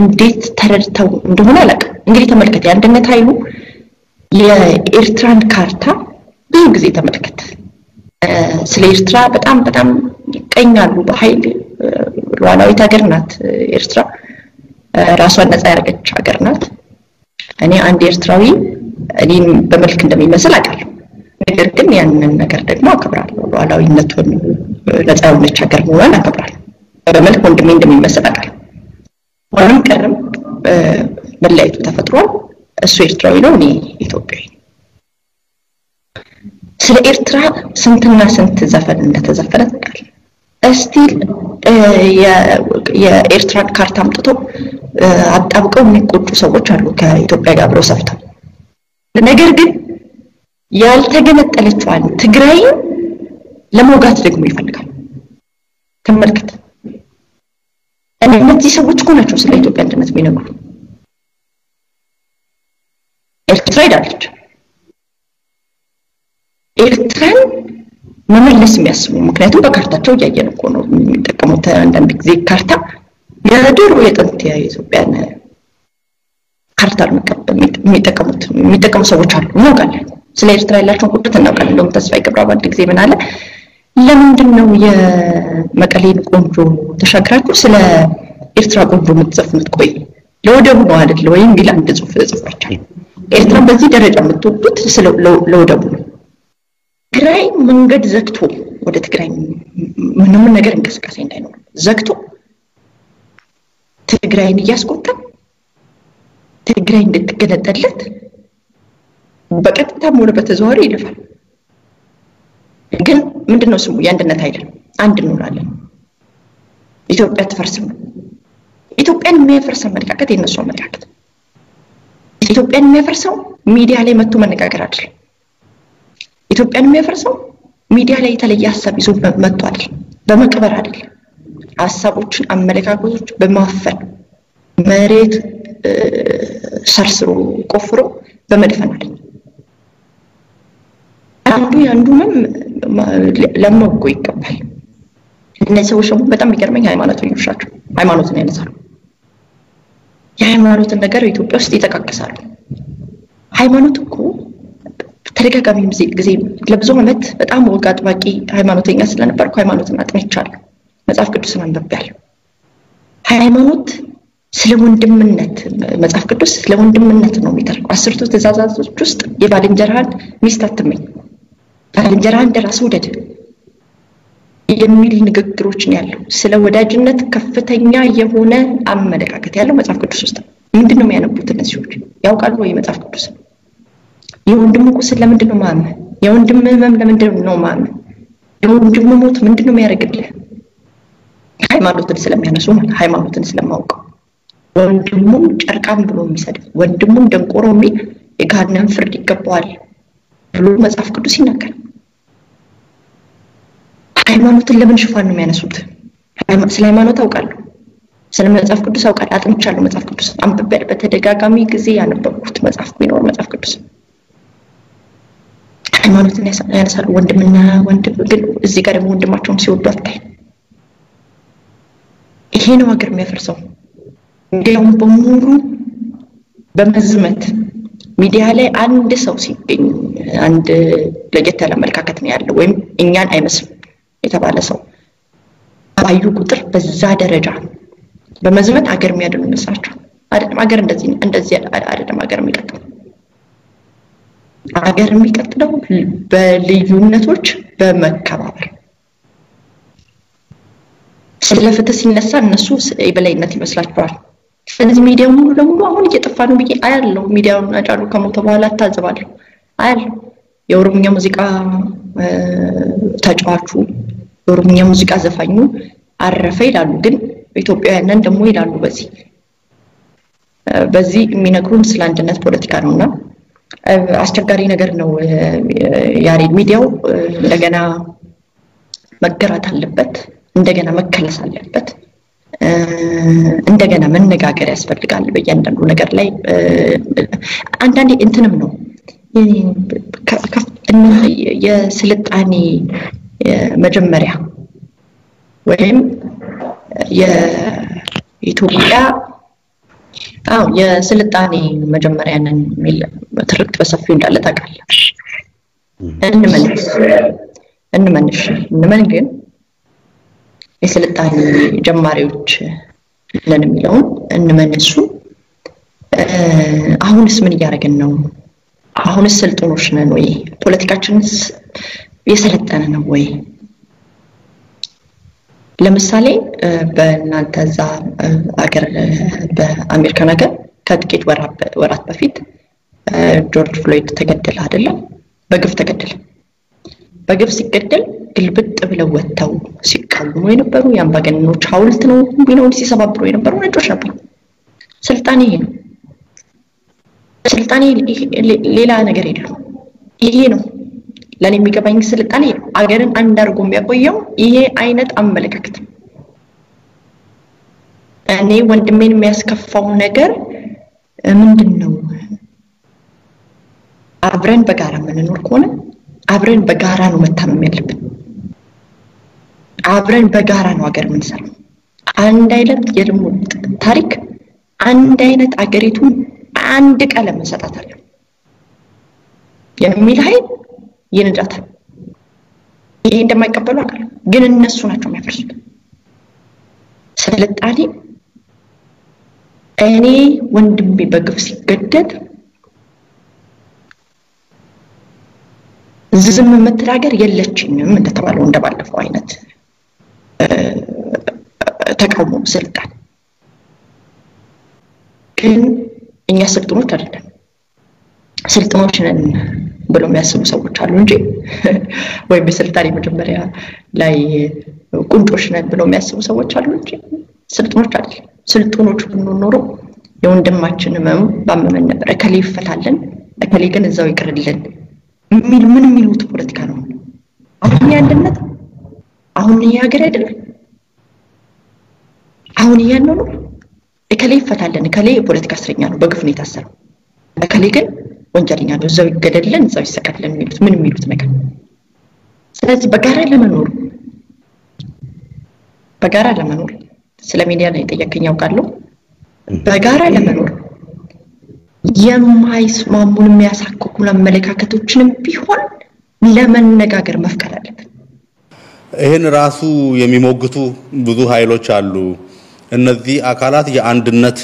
እንዴት ተረድተው እንደሆነ አላውቅም እንግዲህ ተመልከት የአንድነት ኃይሉ የኤርትራን ካርታ ብዙ ጊዜ ተመልከት ስለ ኤርትራ በጣም ይቀኛሉ በኃይል ሉዓላዊት ሀገር ናት ኤርትራ ራሷን ነፃ ያደረገች ሀገር ናት እኔ አንድ ኤርትራዊ እኔን በመልክ እንደሚመስል አውቃለሁ ነገር ግን ያንን ነገር ደግሞ አከብራለሁ ሉዓላዊነቱን ነፃ የሆነች ሀገር መሆኗን አከብራለሁ በመልክ ወንድሜ እንደሚመስል አውቃለሁ ወንም ቀርም መለያየቱ ተፈጥሯል እሱ ኤርትራዊ ነው እኔ ኢትዮጵያዊ ስለ ኤርትራ ስንትና ስንት ዘፈን እንደተዘፈነ ታውቃለህ እስቲል የኤርትራን ካርታ አምጥቶ አጣብቀው የሚቆጩ ሰዎች አሉ ከኢትዮጵያ ጋር አብረው ሰፍተው ነገር ግን ያልተገነጠለችዋን ትግራይ ለሞጋት ደግሞ ይፈልጋል ተመልከት እነዚህ ሰዎች እኮ ናቸው ስለ ኢትዮጵያ አንድነት የሚነግሩ ኤርትራ ሄዳለች ኤርትራን መመለስ የሚያስቡ ምክንያቱም በካርታቸው እያየን እኮ ነው የሚጠቀሙት አንዳንድ ጊዜ ካርታ የድሮ የጥንት የኢትዮጵያን ካርታ የሚጠቀሙ ሰዎች አሉ እናውቃለን ስለ ኤርትራ ያላቸውን ቁጥር እናውቃለን እንደውም ተስፋዬ ገብረአብ አንድ ጊዜ ምን አለ ለምንድን ነው የመቀሌን ቆንጆ ተሻግራችሁ ስለ ኤርትራ ቆንጆ የምትዘፍኑት ቆይ ለወደቡ ነው አይደል ወይ የሚል አንድ ጽሑፍ ጽፏል ኤርትራን በዚህ ደረጃ የምትወዱት ስለ ለወደቡ ነው ትግራይ መንገድ ዘግቶ ወደ ትግራይ ምንም ነገር እንቅስቃሴ እንዳይኖር ዘግቶ ትግራይን እያስቆጣ ትግራይ እንድትገነጠለት በቀጥታም ሆነ በተዘዋዋሪ ይለፋል ግን ምንድነው ስሙ የአንድነት ኃይል አንድ እንሆናለን ኢትዮጵያ ትፈርስም ኢትዮጵያን የሚያፈርስ አመለካከት የነሱ አመለካከት ኢትዮጵያን የሚያፈርሰው ሚዲያ ላይ መጥቶ መነጋገር አይደለም ኢትዮጵያን የሚያፈርሰው ሚዲያ ላይ የተለየ ሐሳብ ይዞ መጥቶ አይደለም በመቅበር አይደለም ሐሳቦችን አመለካከቶች በማፈን መሬት ሰርስሮ ቆፍሮ በመድፈን አይደለም አንዱ ያንዱንም ለማውቆ ይገባል እነዚህ ሰዎች ደግሞ በጣም የሚገርመኝ ሃይማኖተኞች ናቸው ሃይማኖትን ያነሳሉ የሃይማኖትን ነገር ኢትዮጵያ ውስጥ ይተካከሳሉ ሃይማኖት እኮ ተደጋጋሚ ጊዜ ለብዙ ዓመት በጣም ወግ አጥባቂ ሃይማኖተኛ ስለነበርኩ ሃይማኖትን አጥንቻለሁ መጽሐፍ ቅዱስን አንብቤያለሁ ሃይማኖት ስለ ወንድምነት መጽሐፍ ቅዱስ ስለ ወንድምነት ነው የሚተርከው 10ቱ ትእዛዛቶች ውስጥ የባልንጀራህን ሚስት አትመኝ ባልንጀራህን እንደራስህ ውደድ የሚል ንግግሮች ነው ያለው ስለ ወዳጅነት ከፍተኛ የሆነ አመለካከት ያለው መጽሐፍ ቅዱስ ውስጥ ምንድነው የሚያነቡት እነዚህ ሰዎች ያውቃሉ ወይ መጽሐፍ ቅዱስ የወንድሙ ቁስል ለምንድነው ማመን የወንድም ህመም ለምንድነው ማመን የወንድሙ ሞት ምንድነው የሚያደርግልህ ሃይማኖትን ስለሚያነሱ ማለት ሃይማኖትን ስለማውቀው ወንድሙን ጨርቃም ብሎ የሚሰድብ ወንድሙን ደንቆሮ የሚል የገሃነም ፍርድ ይገባዋል ብሎ መጽሐፍ ቅዱስ ይናገራል ሃይማኖትን ለምን ሽፋን ነው የሚያነሱት ስለ ሃይማኖት አውቃለሁ ስለ መጽሐፍ ቅዱስ አውቃለሁ አጥንቻለሁ መጽሐፍ ቅዱስ አንብቤ በተደጋጋሚ ጊዜ ያነበብኩት መጽሐፍ ቢኖር መጽሐፍ ቅዱስ ሃይማኖትን ያነሳሉ ወንድምና ወንድም ግን እዚህ ጋር ደግሞ ወንድማቸውን ሲወዱ አትታይ ይሄ ነው ሀገር የሚያፈርሰው ሚዲያውን በሙሉ በመዝመት ሚዲያ ላይ አንድ ሰው ሲገኝ አንድ ለየት ያለ አመለካከት ነው ያለው ወይም እኛን አይመስልም የተባለ ሰው ባዩ ቁጥር በዛ ደረጃ በመዝመት ሀገር የሚያድኑ መስራቸው አይደለም ሀገር እንደዚህ አይደለም ሀገር የሚቀጥለው በልዩነቶች በመከባበር ስለ ፍትህ ሲነሳ እነሱ የበላይነት ይመስላቸዋል ስለዚህ ሚዲያው ሙሉ ለሙሉ አሁን እየጠፋ ነው ብዬ አያለው ሚዲያውን አጫሉ ከሞተ በኋላ ታዘባለሁ አያለው የኦሮምኛ ሙዚቃ ተጫዋቹ የኦሮምኛ ሙዚቃ ዘፋኙ አረፈ ይላሉ ግን ኢትዮጵያውያንን ደግሞ ይላሉ በዚህ የሚነግሩን ስለ አንድነት ፖለቲካ ነውና አስቸጋሪ ነገር ነው ያሬድ ሚዲያው እንደገና መገራት አለበት እንደገና መከለስ አለበት እንደገና መነጋገር ያስፈልጋል በእያንዳንዱ ነገር ላይ አንዳንዴ እንትንም ነው የስልጣኔ መጀመሪያ ወይም የኢትዮጵያ የስልጣኔ መጀመሪያ ነን የሚል ትርክት በሰፊው እንዳለ ታውቃለህ እንመን ግን የስልጣኔ ጀማሪዎች ነን የሚለውን እንመንሱ አሁንስ ምን ያደርገን ነው አሁንስ ስልጣኖች ነን ወይ ፖለቲካችንስ የሰለጠነ ነው ወይ ለምሳሌ በእናንተ ዛ አገር በአሜሪካ ነገር ከጥቂት ወራት በፊት ጆርጅ ፍሎይድ ተገደለ አይደለም በግፍ ተገደለ በግፍ ሲገደል ግልብጥ ብለው ወጣው ሲቃወሙ የነበሩ ያምባገነኖች ሐውልት ነው ቢኖር ሲሰባብሩ የነበሩ ነጮች ነበሩ ስልጣኔ ይሄ ነው ስልጣኔ ሌላ ነገር የለው ይሄ ነው ለኔ የሚገባኝ ስልጣኔ አገርን አንድ አድርጎ የሚያቆየው ይሄ አይነት አመለካከት እኔ ወንድሜን የሚያስከፋው ነገር ምንድነው አብረን በጋራ ምንኖር ከሆነ አብረን በጋራ ነው መታመም ያለብን አብረን በጋራ ነው ሀገር ምንሰራው አንድ አይነት የደሞ ታሪክ አንድ አይነት አገሪቱ አንድ ቀለም እንሰጣታለን የሚል ኃይል ይንዳታል ይሄ እንደማይቀበሉ አቃል ግን እነሱ ናቸው የሚያፈርሱት ስልጣኔ እኔ ወንድሜ በግፍ ሲገደል ዝም መተራገር የለችኝም እንደተባለው እንደባለፈው አይነት ተቃውሞ ስልጣን ግን እኛ ስልጣኖች አይደለም ስልጣኖች ነን ብሎ የሚያስቡ ሰዎች አሉ እንጂ ወይ በስልጣኔ መጀመሪያ ላይ ቁንጮች ነን ብሎ የሚያስቡ ሰዎች አሉ እንጂ ስልጣኖች አይደለም ስልጣኖች ብንኖር የወንድማችን ህመም ባመመን ነበር እከሌ ይፈታልን እከሌ ግን እዛው ይቀርልን ምን የሚሉት ፖለቲካ ነው አሁን ያንደነት አሁን ያገር አይደለም አሁን ያንነው ነው እከሌ ይፈታልን እከሌ የፖለቲካ እስረኛ ነው በግፍ ነው የታሰረው እከሌ ግን ወንጀለኛ ነው እዛው ይገደልን እዛው ይሰቀልን የሚሉት ምን የሚሉት ነገር ስለዚህ በጋራ ለመኖር ስለ ሚዲያ ላይ ጠየቀኝ ያውቃለሁ በጋራ ለመኖር የማይስማሙን የሚያሳክኩን አመለካከቶችንም ቢሆን ለመነጋገር መፍቀድ አለብን ይሄን ራሱ የሚሞግቱ ብዙ ኃይሎች አሉ እነዚህ አካላት የአንድነት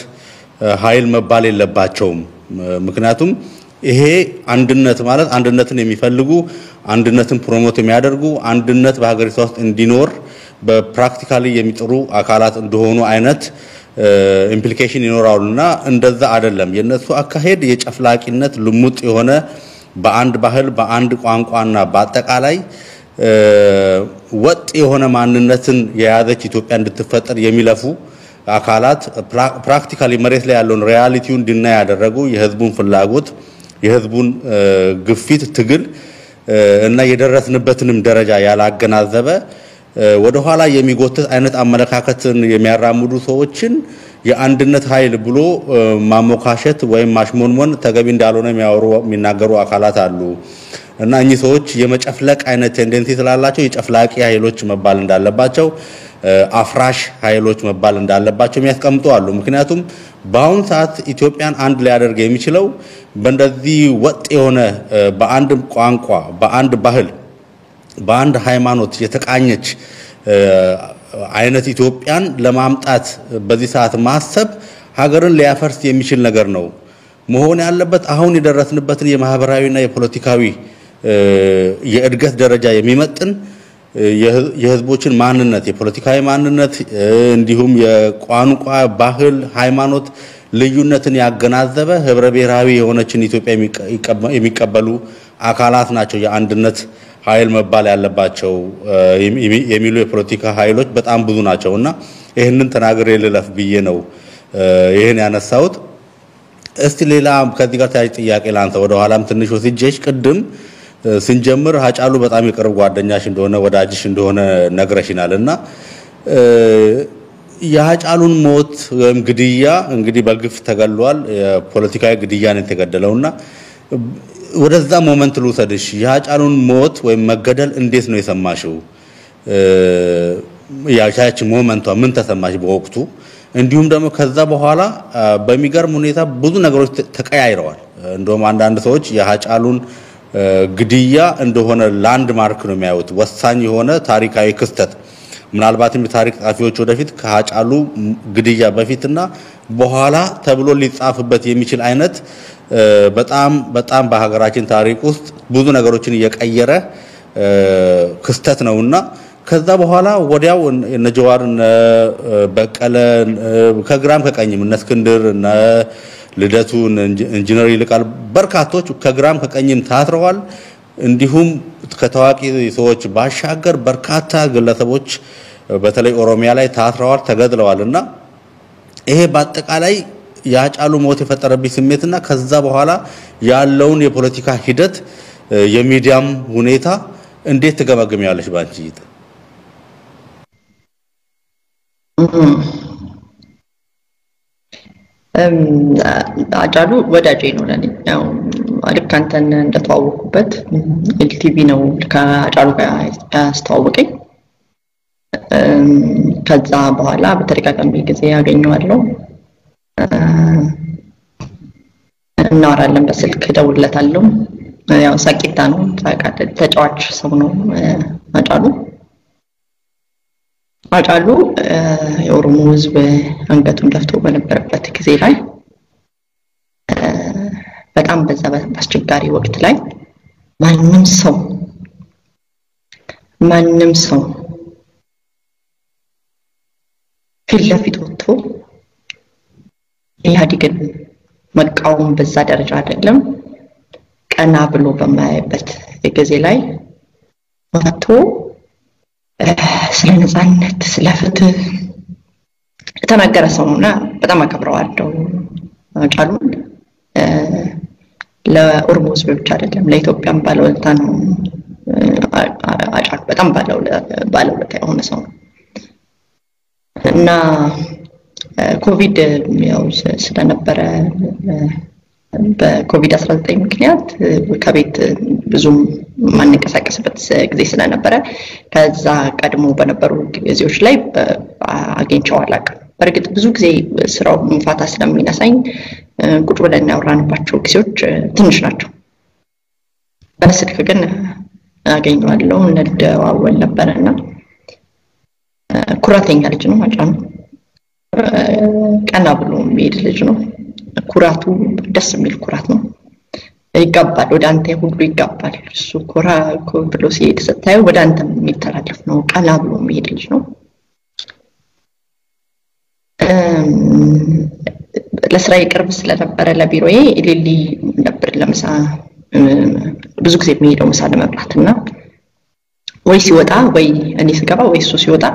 ኃይል መባል የለባቸውም ምክንያቱም ይሄ አንድነት ማለት አንድነትን የሚፈልጉ አንድነትን ፕሮሞት የሚያደርጉ አንድነት በሀገሪቷ ውስጥ እንዲኖር በፕራክቲካሊ የሚጥሩ አካላት እንደሆኑ አይነት ኢምፕሊኬሽን ይኖራሉና እንደዛ አይደለም የነሱ አካሄድ የጨፍላቂነት ልሙጥ የሆነ በአንድ ባህል በአንድ ቋንቋና በአጠቃላይ ወጥ የሆነ ማንነትን የያዘች ኢትዮጵያ እንድትፈጠር የሚለፉ አካላት ፕራክቲካሊ መሬት ላይ ያለውን ሪያሊቲውን ዲና ያደረጉ የህዝቡን ፍላጎት የህዝቡን ግፊት ትግል እና የደረስንበትንም ደረጃ ያላገናዘበ ወደ ኋላ የሚጎትት አይነት አመለካከትን የሚያራምዱ ሰዎችን የአንድነት ኃይል ብሎ ማሞካሸት ወይም ማሽሞንሞን ተገቢ እንዳልሆነ የሚናገሩ አካላት አሉ እና እኚህ ሰዎች የመጨፍለቅ አይነት ቴንደንሲ ስላላቸው የጨፍላቂ ኃይሎች መባል እንዳለባቸው አፍራሽ ኃይሎች መባል እንዳለባቸው የሚያስቀምጡ አሉ ምክንያቱም በአሁን ሰዓት ኢትዮጵያን አንድ ሊያደርግ የሚችለው በእንደዚህ ወጥ የሆነ በአንድ ቋንቋ በአንድ ባህል በአንድ ሃይማኖት የተቃኘች አይነት ኢትዮጵያን ለማምጣት በዚህ ሰዓት ማሰብ ሀገርን ሊያፈርስ የሚችል ነገር ነው መሆን ያለበት አሁን የደረስንበትን የማህበራዊና የፖለቲካዊ የእድገት ደረጃ የሚመጥን የህዝቦችን ማንነት የፖለቲካዊ ማንነት እንዲሁም የቋንቋ ባህል ሃይማኖት ልዩነትን ያገናዘበ ህብረ ብሔራዊ የሆነችን ኢትዮጵያ የሚቀበሉ አካላት ናቸው የአንድነት ኃይል መባል ያለባቸው የሚሉ የፖለቲካ ኃይሎች በጣም ብዙ ናቸውና ይሄንን ተናግሬ ልለፍ ብዬ ነው ይሄን ያነሳውት እስቲ ሌላ ከዚህ ጋር ታያይ ጥያቄ ላንተ ወደ ኋላም ትንሽ ወስጄሽ ቅድም ስንጀምር ሀጫሉ በጣም የቅርብ ጓደኛሽ እንደሆነ ወዳጅሽ እንደሆነ ነግረሽናልና የሀጫሉን ሞት ወይም ግድያ እንግዲህ በግፍ ተገሏል የፖለቲካዊ ግድያ ነው የተገደለውና ወደዛ ሞመንት ልውሰድሽ የሀጫሉን ሞት ወይም መገደል እንዴት ነው የሰማሽው ያቻች ሞመንቷ ምን ተሰማሽ በወቅቱ እንዲሁም ደግሞ ከዛ በኋላ በሚገርም ሁኔታ ብዙ ነገሮች ተቀያይረዋል እንደውም አንዳንድ ሰዎች የሀጫሉን ግድያ እንደሆነ ላንድ ማርክ ነው የሚያዩት ወሳኝ የሆነ ታሪካዊ ክስተት ምናልባትም የታሪክ ጻፊዎች ወደፊት ከሀጫሉ ግድያ በፊትና በኋላ ተብሎ ሊጻፍበት የሚችል አይነት በጣም በሀገራችን ታሪክ ውስጥ ብዙ ነገሮችን እየቀየረ ክስተት ነውና ከዛ በኋላ ወዲያው እነ ጀዋር እነ በቀለ ከግራም ከቀኝም እነ እስክንድር እነ ልደቱ ኢንጂነር ይልቃል በርካቶች ከግራም ከቀኝም ታስረዋል እንዲሁም ከታዋቂ ሰዎች ባሻገር በርካታ ግለሰቦች በተለይ ኦሮሚያ ላይ ታስረዋል ተገድለዋልና ይሄ በአጠቃላይ ያጫሉ ሞት የፈጠረብኝ ስሜትና ከዛ በኋላ ያለውን የፖለቲካ ሂደት የሚዲያም ሁኔታ እንዴት ተገመግሚያለሽ ባንቺ ይታ አጫሉ ወዳጄ ነው ለኔ ያው ልክ አንተን እንደተዋወቁበት ኤልቲቪ ነው ከአጫሉ ጋር ያስተዋወቀኝ ከዛ በኋላ በተደጋጋሚ ጊዜ ያገኘዋለሁ እናወራለን በስልክ ደውለታለሁ ያው ሳቂታ ነው ተጫዋች ሰው ነው አጫሉ የኦሮሞ ህዝብ አንገቱን ደፍቶ በነበረበት ጊዜ ላይ በጣም በዛ በአስቸጋሪ ወቅት ላይ ማንንም ሰው ፊት ለፊት ወጥቶ ኢህአዴግን መቃወም በዛ ደረጃ አይደለም ቀና ብሎ በማይበት ጊዜ ላይ ወጥቶ ስለ ነፃነት ስለ ፍትህ ተናገረ ሰውና በጣም አከብረዋለሁ አጫሉ ለኦሮሞ ህዝብ ብቻ አይደለም ለኢትዮጵያም ባለውለታ ነው አጫሉ በጣም ባለውለታ የሆነ ሰው እና ኮቪድ ያው ስለነበረ በኮቪድ-19 ምክንያት ከቤት ብዙም ማንቀሳቀስበት ጊዜ ስለነበረ ከዛ ቀድሞ በነበሩ ጊዜዎች ላይ አግኝቼው አላውቅም። በእርግጥ ብዙ ጊዜ ስራው ፋታ ስለሚነሳኝ ቁጭ ብለን ያወራንባቸው ጊዜዎች ትንሽ ናቸው። በስልክ ግን አገኘዋለሁ፣ እንደዋወል ነበርና ኩራተኛ ልጅ ነው አጫሉ። ቀና ብሎ የሚሄድ ልጅ ነው። ኩራቱ ደስ የሚል ኩራት ነው። ይጋባል፣ ወደ አንተ ሁሉ ይጋባል። እሱ ኮራ ብሎ ሲሄድ ስታየው ወደ አንተ የሚተላለፍ ነው። ቀና ብሎ የሚሄድ ልጅ ነው። ለስራዬ ቅርብ ስለነበረ ለቢሮዬ ሊሊ ነበር ለምሳ ብዙ ጊዜ የሚሄደው ምሳ ለመብላትና ወይ ሲወጣ ወይ እኔ ስገባ ወይ እሱ ሲወጣ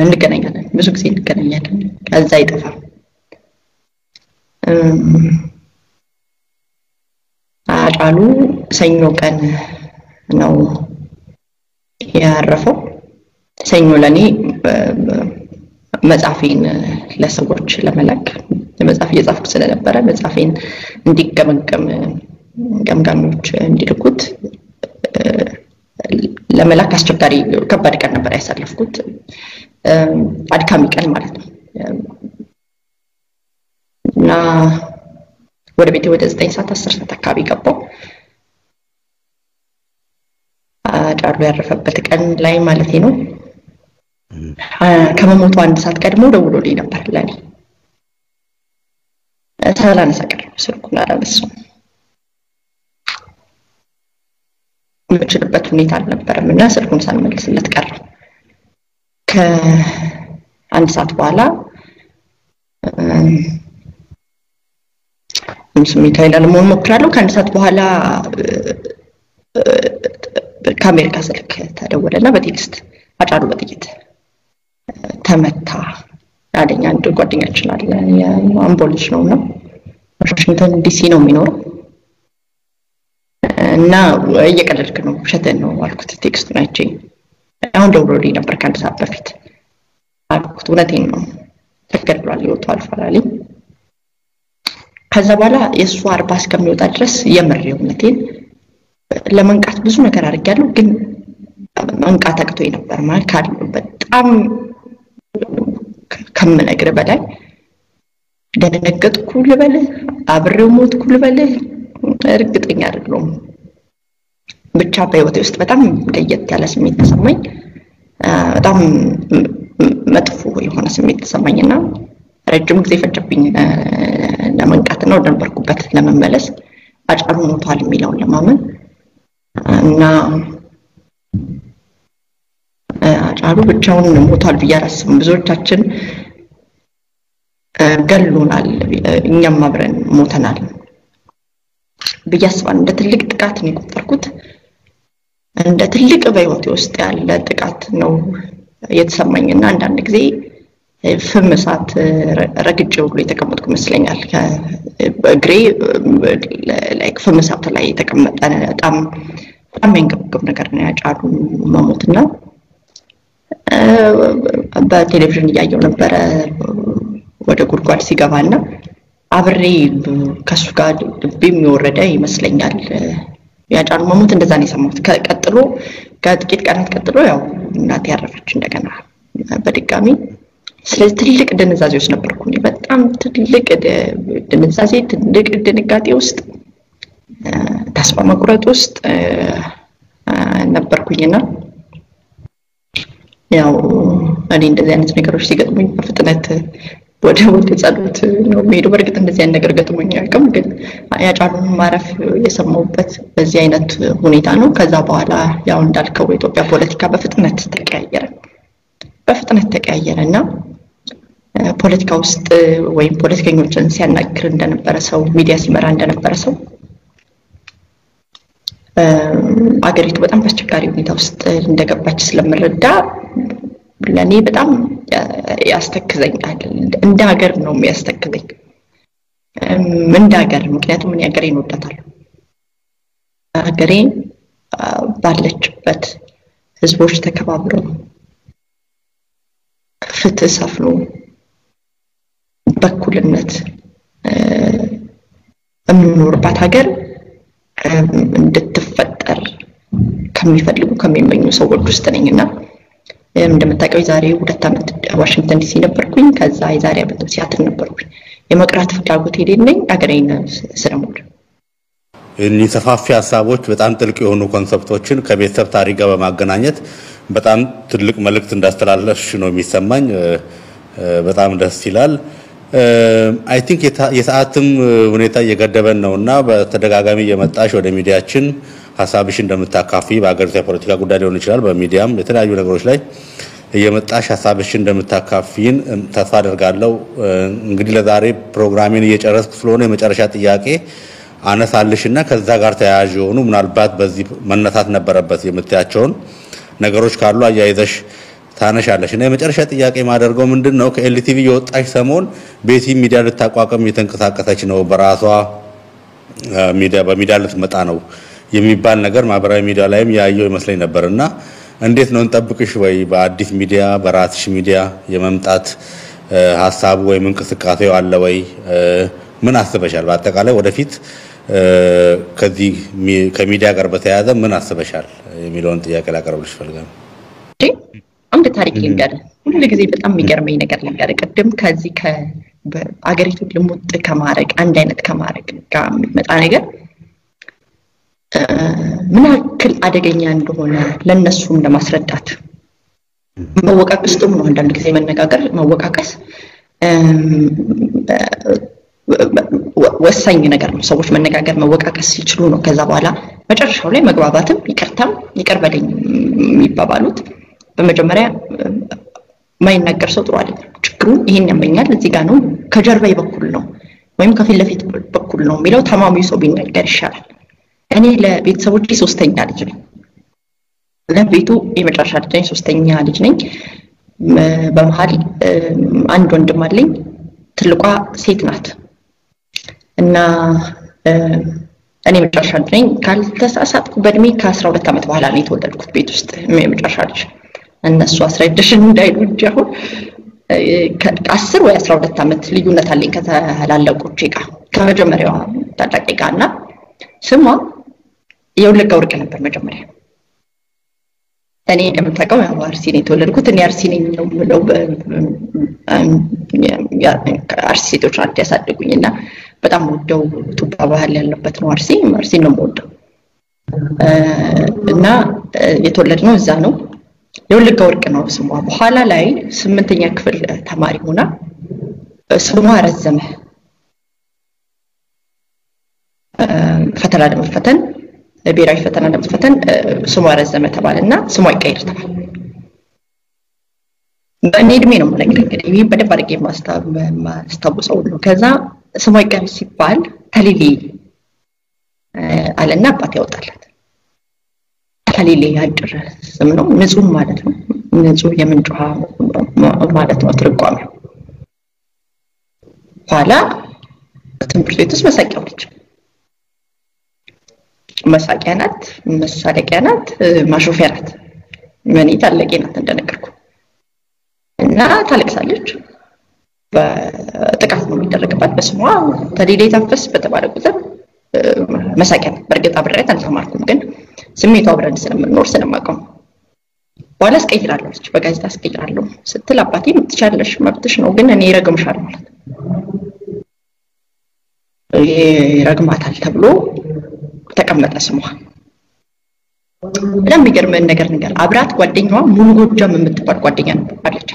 እንገናኛለን። ብዙ ጊዜ እንገናኛለን። ከዛ አይጠፋም። አጫሉ ሰኞ ቀን ነው ያረፈው። ሰኞ ለኔ መጻፌን ለሰዎች ለመላክ መጻፍ እየጻፍኩ ስለነበረ መጻፌን እንዲገመገም ገምጋሚዎች እንዲልኩት ለመላክ አስቸጋሪ ከባድ ቀን ነበር ያሳለፍኩት። አድካሚ ቀን ማለት ነው። እና ወደ ቤቴ ወደ 9 ሰዓት 10 ሰዓት አካባቢ ገባሁ። አጫሉ ያረፈበት ቀን ላይ ማለት ነው። ከመሞቱ 1 ሰዓት ቀድሞ ደውሎልኝ ነበር ለኔ። ሳላነሳ ቀረሁ። ስልኩን አላነሳሁም። የምችልበት ሁኔታ አልነበረም እና ስልኩን ሳልመልስለት ቀረሁ። ከ1 ሰዓት በኋላ ስሜታዊ ላለመሆን ሞክራለሁ። ከ1 ሰዓት በኋላ ከአሜሪካ ስልክ ተደወለና በቴክስት አጫሉ በጥይት ተመታ አለኝ። አንድ ጓደኛችን አለ የአምቦ ልጅ ነውና ዋሽንግተን ዲሲ ነው የሚኖረው እና እየቀለድክ ነው ውሸትህን ነው አልኩት። ቴክስቱን አይቼ አሁን ደውሎልኝ ነበር ከ1 ሰዓት በፊት አልኩት። እውነቴን ነው ተገድሏል ይወጣል አለኝ። ከዛ በኋላ የሱ 40 እስከሚወጣ ድረስ የምሬው እውነቴን ለመንቃት ብዙ ነገር አድርጌያለሁ፣ ግን መንቃት አቅቶኝ ነበር ማለት ካለው በጣም ከምነግር በላይ ደነገጥኩ ልበልህ፣ አብሬው ሞትኩ ልበልህ እርግጠኛ አይደለሁም። ብቻ በህይወቴ ውስጥ በጣም ለየት ያለ ስሜት ተሰማኝ። በጣም መጥፎ የሆነ ስሜት ተሰማኝና ረጅም ጊዜ ፈጀብኝ ለመንቃትና ወደ ነበርኩበት ለመመለስ አጫሉ ሞቷል የሚለውን ለማመን እና አጫሉ ብቻውን ሞቷል ብዬ አላስብም። ብዙዎቻችን ገሎናል፣ እኛም አብረን ሞተናል ብዬ አስባለሁ። እንደ ትልቅ ጥቃት ነው የቆጠርኩት። እንደ ትልቅ በህይወቴ ውስጥ ያለ ጥቃት ነው የተሰማኝና አንዳንድ ጊዜ ፍም እሳት ረግጬ ሁሉ የተቀመጥኩ ይመስለኛል። እግሬ ላይክ ፍም እሳት ላይ የተቀመጠ በጣም የሚያንገበግብ ነገር ነው ያጫሉ መሞትና በቴሌቪዥን እያየው ነበረ ወደ ጉድጓድ ሲገባና አብሬ ከሱ ጋር ልቤም የወረደ ይመስለኛል። ያጫሉ መሞት እንደዛ ነው የሰማሁት። ቀጥሎ ከጥቂት ቀናት ቀጥሎ ያው እናቴ ያረፈች እንደገና በድጋሚ። ስለዚህ ትልቅ ድንዛዜ ውስጥ ነበርኩኝ። በጣም ትልቅ ድንዛዜ፣ ትልቅ ድንጋጤ ውስጥ ተስፋ መቁረጥ ውስጥ ነበርኩኝና ያው እኔ እንደዚህ አይነት ነገሮች ሲገጥሙኝ በፍጥነት ወደ ጸሎት ነው የምሄደው። በእርግጥ እንደዚህ አይነት ነገር ገጥሞኝ አያውቅም፣ ግን ያጫሉን ማረፍ የሰማሁበት በዚህ አይነት ሁኔታ ነው። ከዛ በኋላ ያው እንዳልከው የኢትዮጵያ ፖለቲካ በፍጥነት ተቀያየረና ፖለቲካ ውስጥ ወይም ፖለቲከኞችን ሲያናግር እንደነበረ ሰው፣ ሚዲያ ሲመራ እንደነበረ ሰው አገሪቱ በጣም በአስቸጋሪ ሁኔታ ውስጥ እንደገባች ስለምረዳ ለኔ በጣም ያስተክዘኛል። እንደ ሀገር ነው የሚያስተክዘኝ፣ እንደ ሀገር። ምክንያቱም እኔ ሀገሬን እወዳታለሁ። ሀገሬ ባለችበት ህዝቦች ተከባብረው ፍትህ ሰፍኖ በኩልነት የምንኖርባት ሀገር እንድትፈጠር ከሚፈልጉ ከሚመኙ ሰዎች ውስጥ ነኝና እንደምታውቀው ዛሬ 2 ዓመት ዋሽንግተን ዲሲ ነበርኩኝ ከዛ የዛሬ ዓመት ሲያትል ነበርኩኝ የመቅራት ፍላጎት የሌለኝ አገሬን ስለምወድ እነዚህ ሰፋፊ ሐሳቦች በጣም ጥልቅ የሆኑ ኮንሰፕቶችን ከቤተሰብ ታሪክ ጋር በማገናኘት በጣም ትልቅ መልእክት እንዳስተላለፍሽ ነው የሚሰማኝ በጣም ደስ ይላል አይ ቲንክ የሰዓትም ሁኔታ እየገደበን ነውና በተደጋጋሚ የመጣሽ ወደ ሚዲያችን ሐሳብሽ እንደምታካፊ በአገሪቱ የፖለቲካ ጉዳይ ሊሆን ይችላል በሚዲያም የተለያዩ ነገሮች ላይ የመጣሽ ሐሳብሽ እንደምታካፊን ተስፋ አደርጋለሁ እንግዲህ ለዛሬ ፕሮግራሜን እየጨረስኩ ስለሆነ የመጨረሻ ጥያቄ አነሳልሽና ከዛ ጋር ተያያዥ ሆኑ ምናልባት በዚህ መነሳት ነበረበት የምትያቸውን ነገሮች ካሉ አያይዘሽ ታነሻለሽ እና የመጨረሻ ጥያቄ ማደርገው ምንድነው ከኤልቲቪ የወጣሽ ሰሞን ቤቲ ሚዲያ ልታቋቋም የተንቀሳቀሰች ነው በራሷ ሚዲያ በሚዲያ ልትመጣ ነው የሚባል ነገር ማህበራዊ ሚዲያ ላይም ያየው ይመስለኝ ነበርና እንዴት ነው እንጠብቅሽ ወይ በአዲስ ሚዲያ በራስሽ ሚዲያ የመምጣት ሐሳቡ ወይ እንቅስቃሴው አለ ወይ ምን አስበሻል በአጠቃላይ ወደፊት ከዚህ ከሚዲያ ጋር በተያያዘ ምን አስበሻል የሚለውን ጥያቄ ላቀርብልሽ ፈልጋለሁ አንድ ታሪክ ልንገር ሁሉ ጊዜ በጣም የሚገርመኝ ነገር ልንገር ቀደም ከዚህ ከአገሪቱ ልሙጥ ከማረግ አንድ አይነት ከማረግ ጋር የሚመጣ ነገር ምን ያክል አደገኛ እንደሆነ ለነሱም ለማስረዳት መወቃቀስ ጥሩ ነው አንዳንድ ጊዜ መነጋገር መወቃቀስ ወሳኝ ነገር ነው ሰዎች መነጋገር መወቃቀስ ሲችሉ ነው ከዛ በኋላ መጨረሻው ላይ መግባባትም ይቅርታም ይቅርበልኝ የሚባባሉት በመጀመሪያ ማይናገር ሰው ጥሩ አይደለም ችግሩ ይሄን ያመኛል እዚህ ጋር ነው ከጀርባዬ በኩል ነው ወይም ከፊት ለፊት በኩል ነው የሚለው ተማሚው ሰው ቢናገር ይሻላል እኔ ለቤተሰቦቼ ሶስተኛ ልጅ ነኝ ለቤቱ የመጨረሻ ልጅ ነኝ ሶስተኛ ልጅ ነኝ በመሃል አንድ ወንድም አለኝ ትልቋ ሴት ናት እና እኔ መጨረሻ ልጅ ነኝ ካልተሳሳትኩ በእድሜ ከ12 ዓመት በኋላ ነው የተወለድኩት ቤት ውስጥ የመጨረሻ ልጅ እነሱ አስረድሽን እንዳይሉ እንጂ አሁን ከ10 ወይ 12 ዓመት ልዩነት አለኝ ከተላለቆቼ ጋር ከመጀመሪያዋ ታላቄ ጋርና ስሟ የወለጋ ወርቅ ነበር መጀመሪያ እኔ እንደምታውቀው ያው አርሲ ነኝ የተወለድኩት እኔ አርሲ ነኝ ነው ብለው አርሲ ሴቶች ናት ያሳደጉኝና በጣም ወደው ቱባ ባህል ያለበት ነው አርሲ ነው ወደው እና የተወለድነው እዛ ነው የወለጋ ወርቅ ነው ስሟ በኋላ ላይ 8ኛ ክፍል ተማሪ ሆና ስሟ ረዘመ ፈተና ለመፈተን ብሔራዊ ፈተና ለመፈተን ስሟ ረዘመ ተባለና ስሟ ይቀየር ተባለ በእኔ እድሜ ነው ማለት እንግዲህ በደንብ አድርጌ ማስታወሰው ነው ከዛ ስሟ ይቀየር ሲባል ተሊሊ አለና አባት ያወጣላት ተሊሊ አጭር ስም ነው ንጹህ ማለት ነው ንጹህ የምንጭ ውሃ ማለት ነው ትርጓሜው ኋላ ትምህርት ቤት ውስጥ መሳቂያው ልጅ መሳቂያ ናት መሳለቂያ ናት ማሾፊያ ናት ምን ታለቂ ናት እንደነገርኩ እና ታለቅሳለች በጥቃት ነው የሚደረግባት በስሟ ተሊሊ ታፈስ በተባለ ቁጥር መሳቂያ በርግጥ አብሬያት አልተማርኩም ግን ስሜቷ አብረን ስለምንኖር ስለማቀም በኋላ አስቀይራለሁ በጋዜጣ አስቀይራለሁ ስትል አባቴ ምትቻለሽ መብትሽ ነው ግን እኔ ረግምሻለሁ ማለት ይረግማታል ተብሎ ተቀመጠ ስሟ በጣም የሚገርመን ነገር አብራት ጓደኛዋ ሙሉ ጎጃም የምትባል ጓደኛ አለች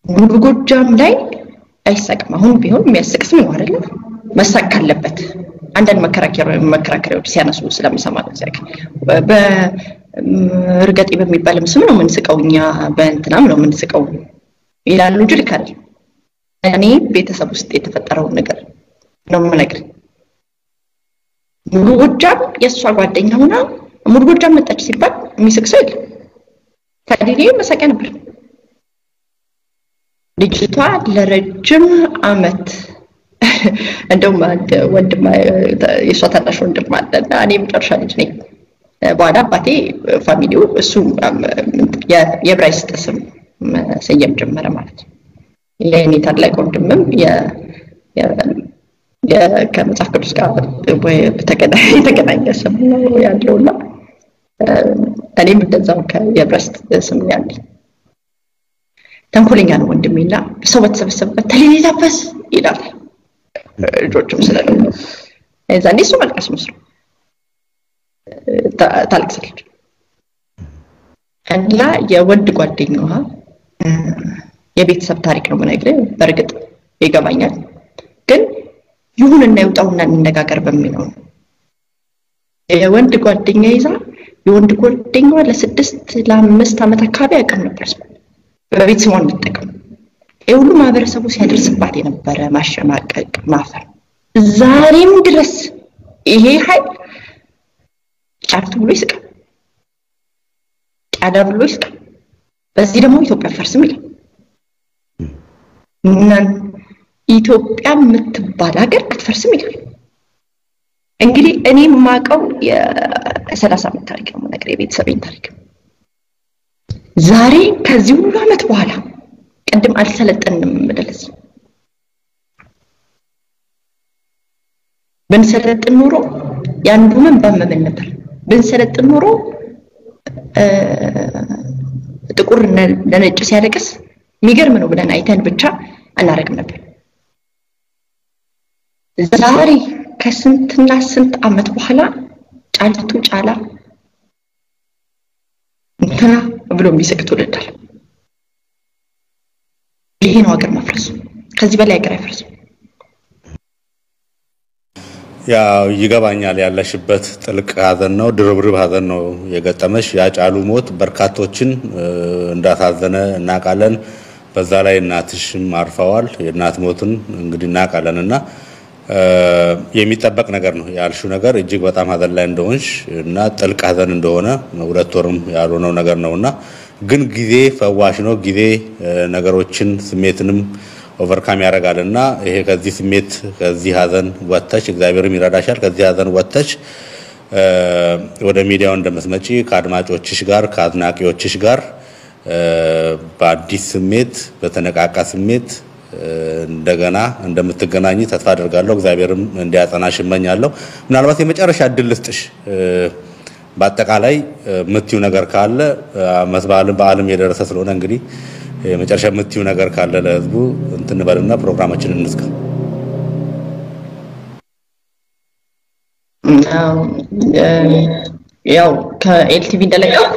ሙሉ ጎጃም ላይ አይሳቅም አሁን ቢሆን የሚያስቅ ስም ነው አይደል መሳቅ ካለበት አንዳንድ መከራከሪያዎች ሲያነሱ ስለምሰማ ነው ዘክ በርገጤ በሚባልም ስም ነው ምንስቀውኛ በእንትናም ነው ምንስቀው ይላሉ ጅልካ አይደል እኔ ቤተሰብ ውስጥ የተፈጠረው ነገር ነው ማለት ሙሉ ጎጃም የሷ ጓደኛ ሆና ሙሉ ጎጃም መጣች ሲባል የሚስቅ ሰው የለም ታዲያ መሳቂያ ነበር ልጅቷ ለረጅም አመት እንደውም ወንድም የሷ ታናሽ ወንድም አለና እኔ መጨረሻ ልጅ ነኝ በኋላ አባቴ ፋሚሊው እሱ የብራይስጥ ስም ሰየም ጀመረ ማለት የኔ ታላቅ ወንድምም ከመጽሐፍ ቅዱስ ጋር የተገናኘ ስም ነው ያለውና እኔም እንደዛው ከየብረስት ስም ያለኝ ተንኮለኛ ነው ወንድሜና ሰው በተሰበሰበበት ተለይታፈስ ይላል ልጆችም ስለለው እዛኔ እሱ መልቀስ መስሎ ታልቅሳለች እና የወንድ ጓደኛዋ የቤተሰብ ታሪክ ነው የምነግርህ በርግጥ ይገባኛል ግን ይሁንና ይውጣውና እንነጋገር በሚለው የወንድ ጓደኛ ይዛ የወንድ ጓደኛዋ ለ6 ለ5 ዓመት አካባቢ ያቀም ነበር በቤተሰቧን ተጠቅም የሁሉ ማህበረሰቡ ሲያደርስባት የነበረ ማሸማቀቅ ማፈር ዛሬም ድረስ ይሄ ኃይል ጫርቱ ብሎ ይስቃል ጫዳ ብሎ ይስቃል በዚህ ደግሞ ኢትዮጵያ ፈርስም ይላል ኢትዮጵያ የምትባል ሀገር አትፈርስም ይላል እንግዲህ እኔ ማቀው የ30 ዓመት ታሪክ ነው ነገር የቤተሰቤን ታሪክ ዛሬ ከዚህ ሁሉ ዓመት በኋላ ቀደም አልሰለጠንም መደለስ ብንሰለጥን ኖሮ ያንዱ ምን ባመመን ነበር ብንሰለጥን ኖሮ ጥቁር ለነጭ ሲያለቅስ የሚገርም ነው ብለን አይተን ብቻ አናረግም ነበር ዛሬ ከስንትና ስንት ዓመት በኋላ ጫልቱ ጫላ እንትና ብሎ የሚሰክቱ ልዳል ይሄ ነው ሀገር መፍረስ ከዚህ በላይ ሀገር አይፈርስ ያው ይገባኛል ያለሽበት ጥልቅ ሀዘን ነው ድርብርብ ሀዘን ነው የገጠመሽ ያጫሉ ሞት በርካቶችን እንዳሳዘነ እናቃለን በዛ ላይ እናትሽም አርፈዋል የእናት ሞትን እንግዲህ እናቃለንና የሚጠበቅ ነገር ነው ያልሽው ነገር እጅግ በጣም ሀዘን ላይ እንደሆንሽ እና ጥልቅ ሀዘን እንደሆነ ሁለት ወርም ያልሆነው ነገር ነውና ግን ጊዜ ፈዋሽ ነው ጊዜ ነገሮችን ስሜትንም ኦቨርካም ያደርጋልና ይሄ ከዚህ ስሜት ከዚህ ሀዘን ወጥተሽ እግዚአብሔርም ይረዳሻል ከዚህ ሀዘን ወጥተሽ ወደ ሚዲያው እንደምትመጪ ከአድማጮችሽ ጋር ከአድናቂዎችሽ ጋር በአዲስ ስሜት በተነቃቃ ስሜት እንደገና እንደምትገናኙ ተስፋ አደርጋለሁ እግዚአብሔርም እንዲያጸናሽ እመኛለሁ ምናልባት የመጨረሻ እድል ልስጥሽ በአጠቃላይ ምትዩ ነገር ካለ መስባልን በአለም የደረሰ ስለሆነ እንግዲህ የመጨረሻ ምትዩ ነገር ካለ ለህዝቡ እንትንበልና ፕሮግራማችንን እንስካ ያው ከኤልቲቪ እንደለቀቁ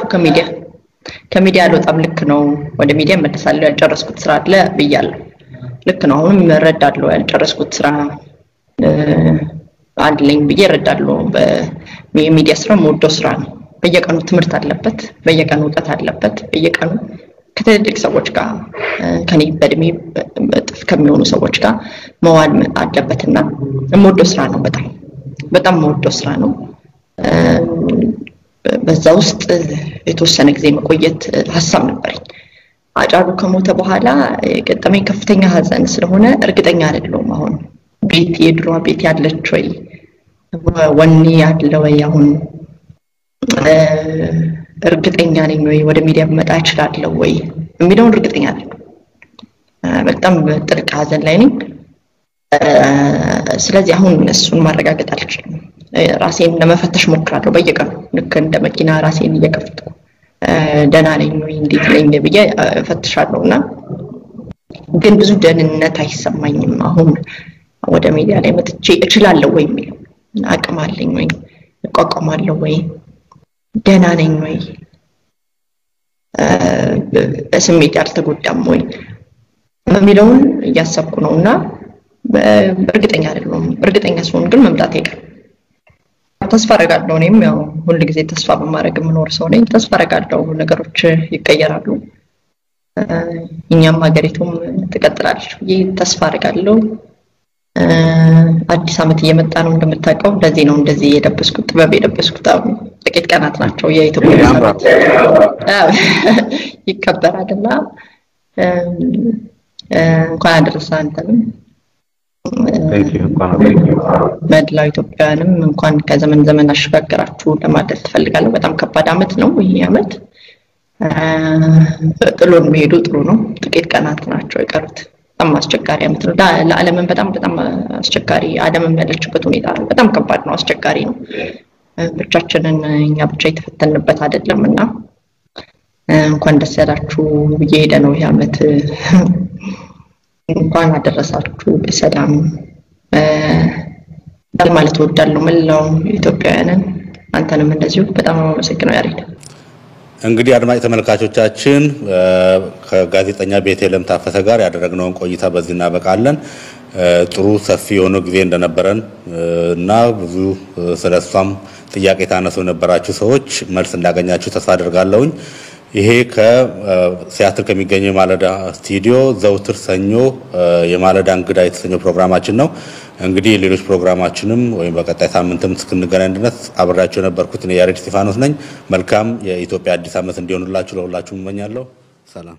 ከሚዲያ አልወጣም ልክ ነው ወደ ሚዲያ መተሳለሁ ያልጨረስኩት ስራ አለ ብያለሁ ልክ ነው አሁንም እረዳለሁ ያልጨረስኩት ስራ አለኝ ብዬ እረዳለሁ በሚዲያ ስራ ሞዶ ስራ ነው በየቀኑ ትምህርት አለበት በየቀኑ ዕውቀት አለበት በየቀኑ ከትልልቅ ሰዎች ጋር ከኔ በእድሜ ጥፍ ከሚሆኑ ሰዎች ጋር መዋል አለበትና ሞዶ ስራ ነው በጣም ሞዶ ስራ ነው በዛ ውስጥ የተወሰነ ጊዜ መቆየት ሐሳብ ነበርኝ አጫሉ ከሞተ በኋላ ገጠመኝ ከፍተኛ ሀዘን ስለሆነ እርግጠኛ አይደለሁም አሁን ቤት የድሮ ቤት ያለች ወይ ወኔ ያለ ወይ አሁን እርግጠኛ ነኝ ወይ ወደ ሚዲያ መጣ እችላለሁ ወይ የሚለውን እርግጠኛ አይደለሁም በጣም ጥልቅ ሀዘን ላይ ነኝ ስለዚህ አሁን እሱን ማረጋገጥ አልችልም ራሴን ለመፈተሽ ሞክራለሁ በየቀኑ ልክ እንደ መኪና ራሴን እየከፈትኩ ደህና ነኝ ወይ እንዴት ነኝ ብዬ ፈትሻለሁና ግን ብዙ ደህንነት አይሰማኝም አሁን ወደ ሚዲያ ላይ መጥቼ እችላለሁ ወይ የሚል አቅም አለኝ ወይ እቋቋማለሁ ወይ ደህና ነኝ ወይ ስሜት ያልተጎዳም ወይ የሚለውን እያሰብኩ ነውና እርግጠኛ አይደለሁም እርግጠኛ ስሆን ግን መምጣት አይቀርም ተስፋ አደርጋለሁ እኔም ያው ሁሉ ጊዜ ተስፋ በማድረግ የምኖር ሰው ነኝ ተስፋ አደርጋለሁ ነገሮች ይቀየራሉ እኛም ሀገሪቱም ትቀጥላለች ብዬ ተስፋ አደርጋለሁ አዲስ አመት እየመጣ ነው እንደምታውቀው ለዚህ ነው እንደዚህ የለበስኩት ጥበብ የለበስኩት አሁን ጥቂት ቀናት ናቸው የኢትዮጵያ አመት ይከበራልና እንኳን አደረሰ አንተንም መድላው ኢትዮጵያንም እንኳን ከዘመን ዘመን አሽጋግራችሁ ለማለት ፈልጋለሁ በጣም ከባድ አመት ነው ይሄ አመት ጥሎን መሄዱ ጥሩ ነው ጥቂት ቀናት ናቸው የቀሩት በጣም አስቸጋሪ አመት ነው ለዓለምን በጣም አስቸጋሪ ዓለምም ያለችበት ሁኔታ በጣም ከባድ ነው አስቸጋሪ ነው ብቻችንን እኛ ብቻ የተፈተንበት አይደለምና እንኳን ደስ ያላችሁ እየሄደ ነው ይሄ አመት እንኳን አደረሳችሁ በሰላም ማለት ወዳለው መላው ኢትዮጵያውያንን አንተንም እንደዚሁ በጣም አመሰግናለሁ ያሬድ እንግዲህ አድማጭ ተመልካቾቻችን ከጋዜጠኛ ቤተልሔም ታፈሰ ጋር ያደረግነውን ቆይታ በዚህ እናበቃለን ጥሩ ሰፊ ሆኖ ጊዜ እንደነበረን እና ብዙ ስለሷም ጥያቄ ታነሱ ነበራችሁ ሰዎች መልስ እንዳገኛችሁ ተስፋ አደርጋለሁኝ ይሄ ከሲያትል ከሚገኘው የማለዳ ስቱዲዮ ዘውትር ሰኞ የማለዳ እንግዳ የተሰኘው ፕሮግራማችን ነው እንግዲህ ሌሎች ፕሮግራማችንም ወይም በቀጣይ ሳምንትም እስክንገናኝ ድረስ አብራችሁ ነበርኩት እኔ ያሬድ እስጢፋኖስ ነኝ መልካም የኢትዮጵያ አዲስ አመት እንዲሆንላችሁ ለሁላችሁም እመኛለሁ ሰላም